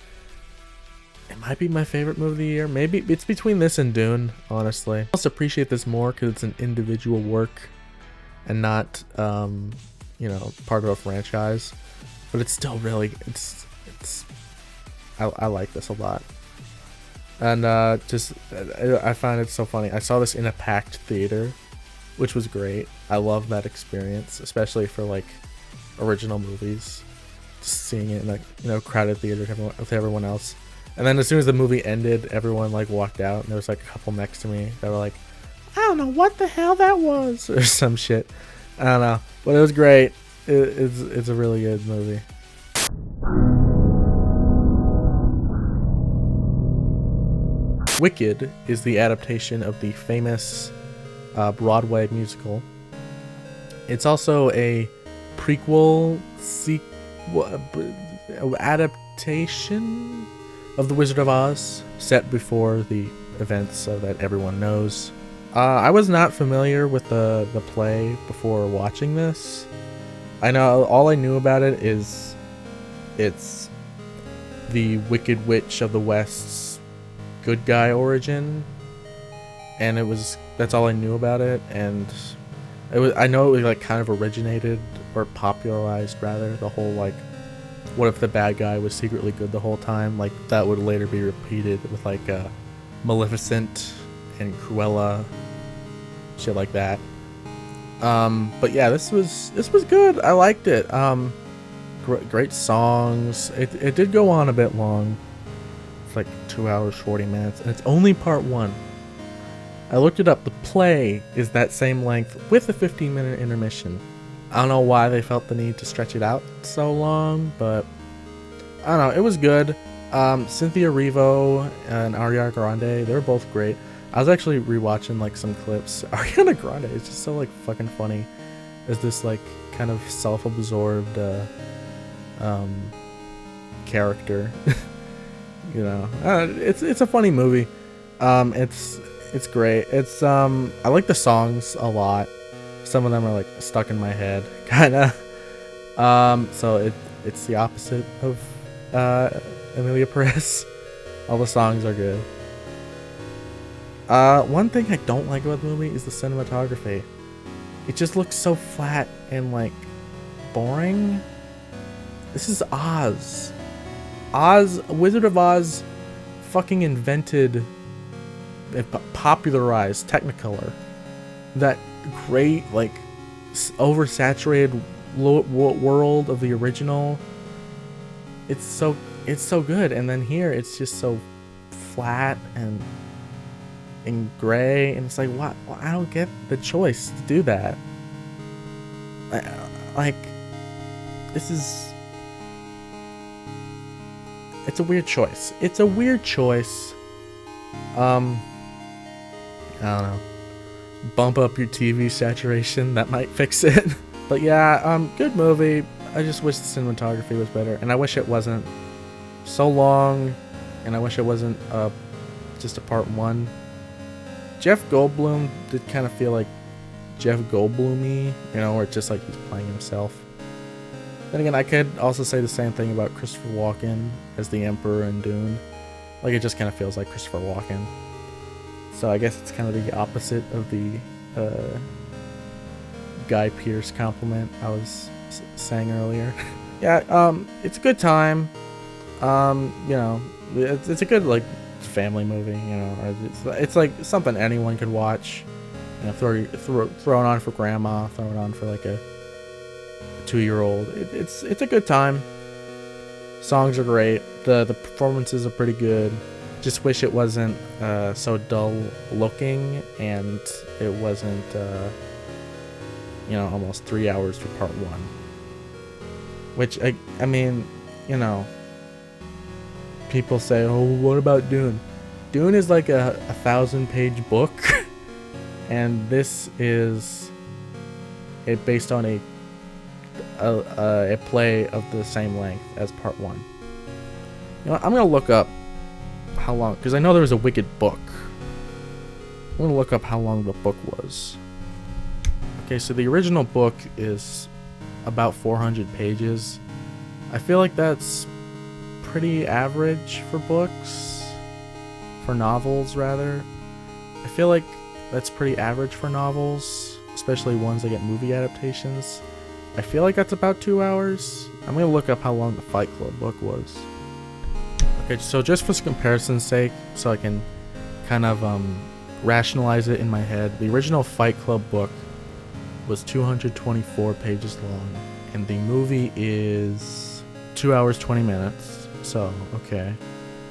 be my favorite movie of the year. Maybe it's between this and Dune, honestly. I also appreciate this more because it's an individual work and not, you know, part of a franchise. But it's still really, I like this a lot. And I find it so funny. I saw this in a packed theater, which was great. I love that experience, especially for like original movies. Just seeing it in a, you know, crowded theater with everyone else. And then as soon as the movie ended, everyone like walked out, and there was like a couple next to me that were like, I don't know what the hell that was, or some shit. I don't know, but it was great. It's a really good movie. Wicked is the adaptation of the famous Broadway musical. It's also a prequel adaptation of The Wizard of Oz, set before the events that everyone knows. I was not familiar with the play before watching this. I know all I knew about it is it's the Wicked Witch of the West's good guy origin, and that's all I knew about it. And I know it like kind of originated or popularized rather the whole like, what if the bad guy was secretly good the whole time? Like that would later be repeated with like Maleficent and Cruella, shit like that. But yeah, this was good. I liked it. Great songs. It did go on a bit long. It's like 2 hours 40 minutes, and it's only part 1. I looked it up. The play is that same length with a 15-minute intermission. I don't know why they felt the need to stretch it out so long, but I don't know. It was good. Cynthia Erivo and Ariana Grande, they were both great. I was actually rewatching like some clips. Ariana Grande is just so like fucking funny as this like kind of self-absorbed character. You know, it's a funny movie. It's great. I like the songs a lot. Some of them are like stuck in my head, kind of. So it's the opposite of Emilia Perez. All the songs are good. One thing I don't like about the movie is the cinematography. It just looks so flat and like boring. This is Oz. Wizard of Oz fucking invented, popularized Technicolor. That great, like, oversaturated world of the original. It's so good, and then here it's just so flat and gray, and it's like, what? I don't get the choice to do that. Like, this is. It's a weird choice. I don't know. Bump up your TV saturation. That might fix it. But yeah, good movie. I just wish the cinematography was better, and I wish it wasn't so long, and I wish it wasn't just a part 1. Jeff Goldblum did kind of feel like Jeff Goldblum-y, you know, where it's just like he's playing himself. Then again, I could also say the same thing about Christopher Walken as the Emperor in Dune. Like, it just kind of feels like Christopher Walken. So I guess it's kind of the opposite of the Guy Pearce compliment I was saying earlier. Yeah, it's a good time. You know, it's a good like family movie. You know, it's like something anyone could watch. You know, throw it on for grandma, throw it on for like a 2-year-old. It's a good time. Songs are great. The performances are pretty good. just wish it wasn't so dull looking, and it wasn't almost 3 hours for part 1. Which I mean, people say, oh, what about Dune? Dune is like a 1,000-page book, and this is based on a play of the same length as part 1. I'm gonna look up how long, because I know there was a Wicked book. I'm gonna look up how long the book was. Okay, so the original book is about 400 pages. I feel like that's pretty average for books, for novels rather. I feel like that's pretty average for novels, especially ones that get movie adaptations. I feel like that's about 2 hours. I'm gonna look up how long the Fight Club book was. Okay, so just for comparison's sake, so I can kind of rationalize it in my head, the original Fight Club book was 224 pages long, and the movie is 2 hours 20 minutes. So, okay.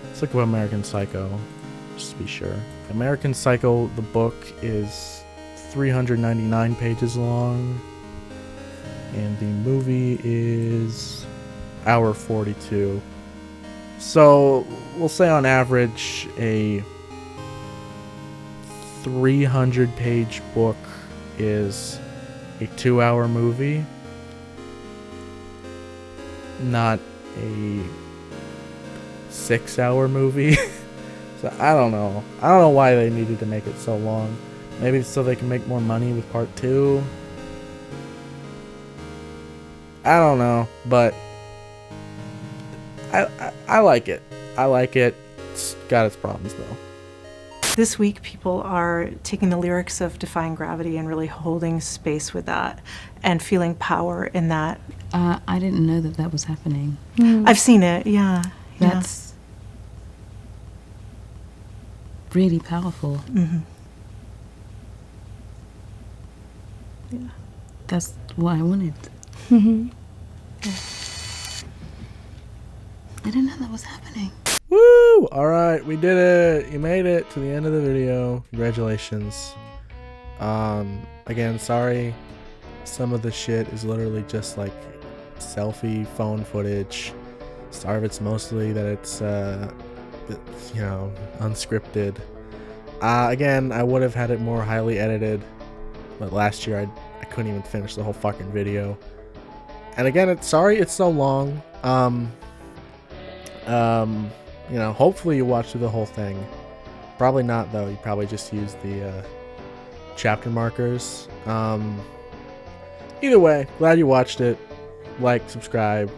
Let's look at American Psycho, just to be sure. American Psycho, the book, is 399 pages long, and the movie is hour 42. So, we'll say on average a 300-page book is a 2-hour movie, not a 6-hour movie. So I don't know why they needed to make it so long. Maybe so they can make more money with part 2. I don't know, but I like it. I like it. It's got its problems though. This week, people are taking the lyrics of Defying Gravity and really holding space with that and feeling power in that. I didn't know that was happening. I've seen it, yeah. That's really powerful. Mm-hmm. Yeah. That's what I wanted. Mm-hmm. I didn't know that was happening. Woo! Alright, we did it! You made it to the end of the video. Congratulations. Again, sorry. Some of the shit is literally just like selfie phone footage. Sorry if it's mostly that it's, unscripted. Again, I would have had it more highly edited, but last year I couldn't even finish the whole fucking video. And again, sorry it's so long. Hopefully you watch through the whole thing. Probably not though. You probably just use the chapter markers. Either way, glad you watched it. Like, subscribe,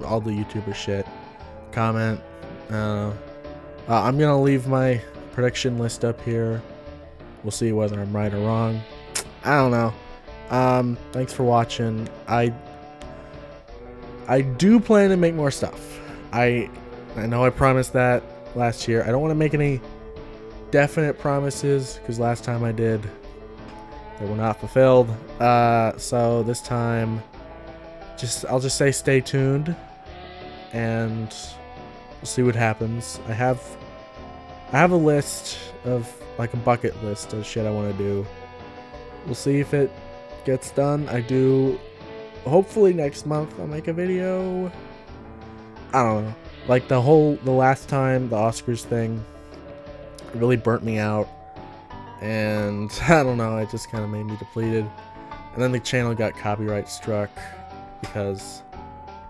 all the YouTuber shit. Comment. I'm gonna leave my prediction list up here. We'll see whether I'm right or wrong. I don't know. Thanks for watching. I do plan to make more stuff. I know I promised that last year. I don't want to make any definite promises because last time I did, they were not fulfilled. So this time, I'll just say stay tuned, and we'll see what happens. I have a list of like a bucket list of shit I want to do. We'll see if it gets done. I do. Hopefully next month I'll make a video. I don't know. Like the last time, the Oscars thing really burnt me out. And I don't know, it just kind of made me depleted. And then the channel got copyright struck because,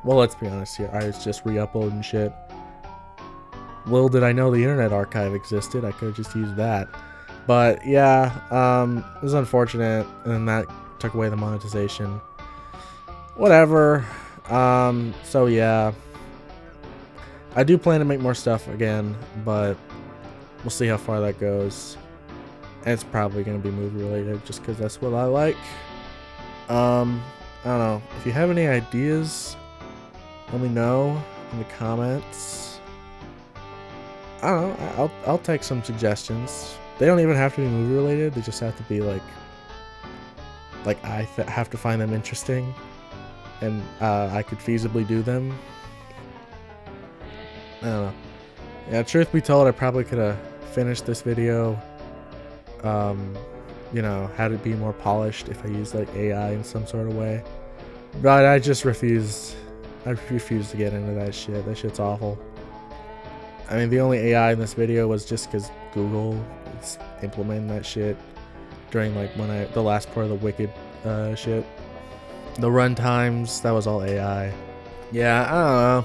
well, let's be honest here, I was just re-uploading shit. Little did I know the Internet Archive existed. I could have just used that. But yeah, it was unfortunate, and that took away the monetization. Whatever. So yeah. I do plan to make more stuff again, but we'll see how far that goes. And it's probably going to be movie related just because that's what I like. I don't know. If you have any ideas, let me know in the comments. I don't know. I'll take some suggestions. They don't even have to be movie related. They just have to be like I have to find them interesting, and I could feasibly do them. I don't know. Yeah, truth be told, I probably could have finished this video, you know, had it be more polished if I used like AI in some sort of way. But I just refused. I refuse to get into that shit. That shit's awful. I mean, the only AI in this video was just because Google is implementing that shit during like the last part of the Wicked shit. The run times, that was all AI. Yeah, I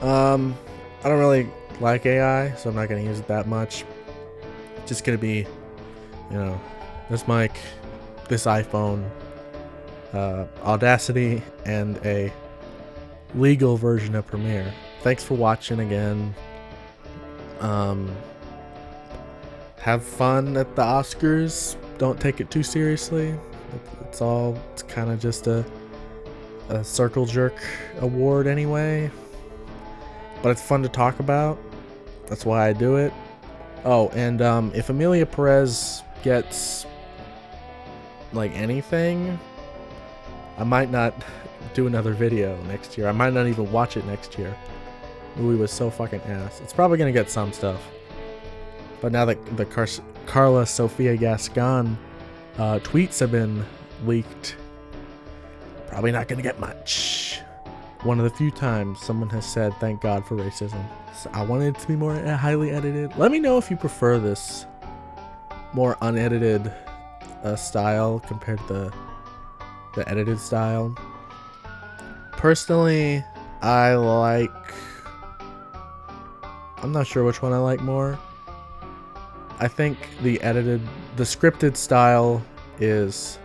don't know. I don't really like AI, so I'm not gonna use it that much. It's just gonna be, you know, this mic, this iPhone, Audacity, and a legal version of Premiere. Thanks for watching again. Have fun at the Oscars. Don't take it too seriously. It's kind of just a circle jerk award anyway. But it's fun to talk about. That's why I do it. Oh, and if Emilia Perez gets like anything, I might not do another video next year. I might not even watch it next year. Movie was so fucking ass. It's probably gonna get some stuff. But now that the Carla Sofia Gascon tweets have been leaked, probably not gonna get much. One of the few times someone has said, "Thank God for racism." So I wanted it to be more highly edited. Let me know if you prefer this more unedited style compared to the edited style. Personally, I'm not sure which one I like more. I think the scripted style is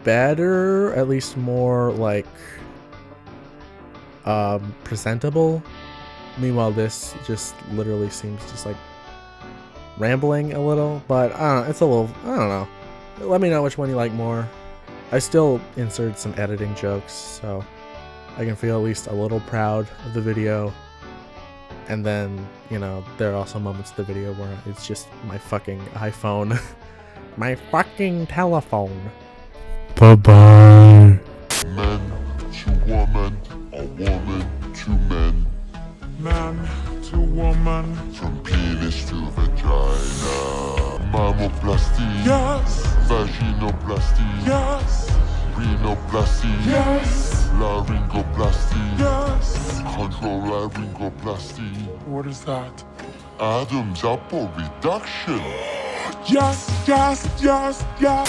better, at least more like presentable. Meanwhile, this just literally seems just like rambling a little, but I don't know. Let me know which one you like more. I still insert some editing jokes, so I can feel at least a little proud of the video. And then, you know, there are also moments of the video where it's just my fucking iPhone. My fucking telephone. Bye-bye. Man to woman, a woman to men. Man to woman, from penis to vagina. Mammoplasty, yes. Vaginoplasty, yes. Rhinoplasty, yes. Laryngoplasty, yes. Control laryngoplasty. What is that? Adam's apple reduction. Yes, yes, yes, yes.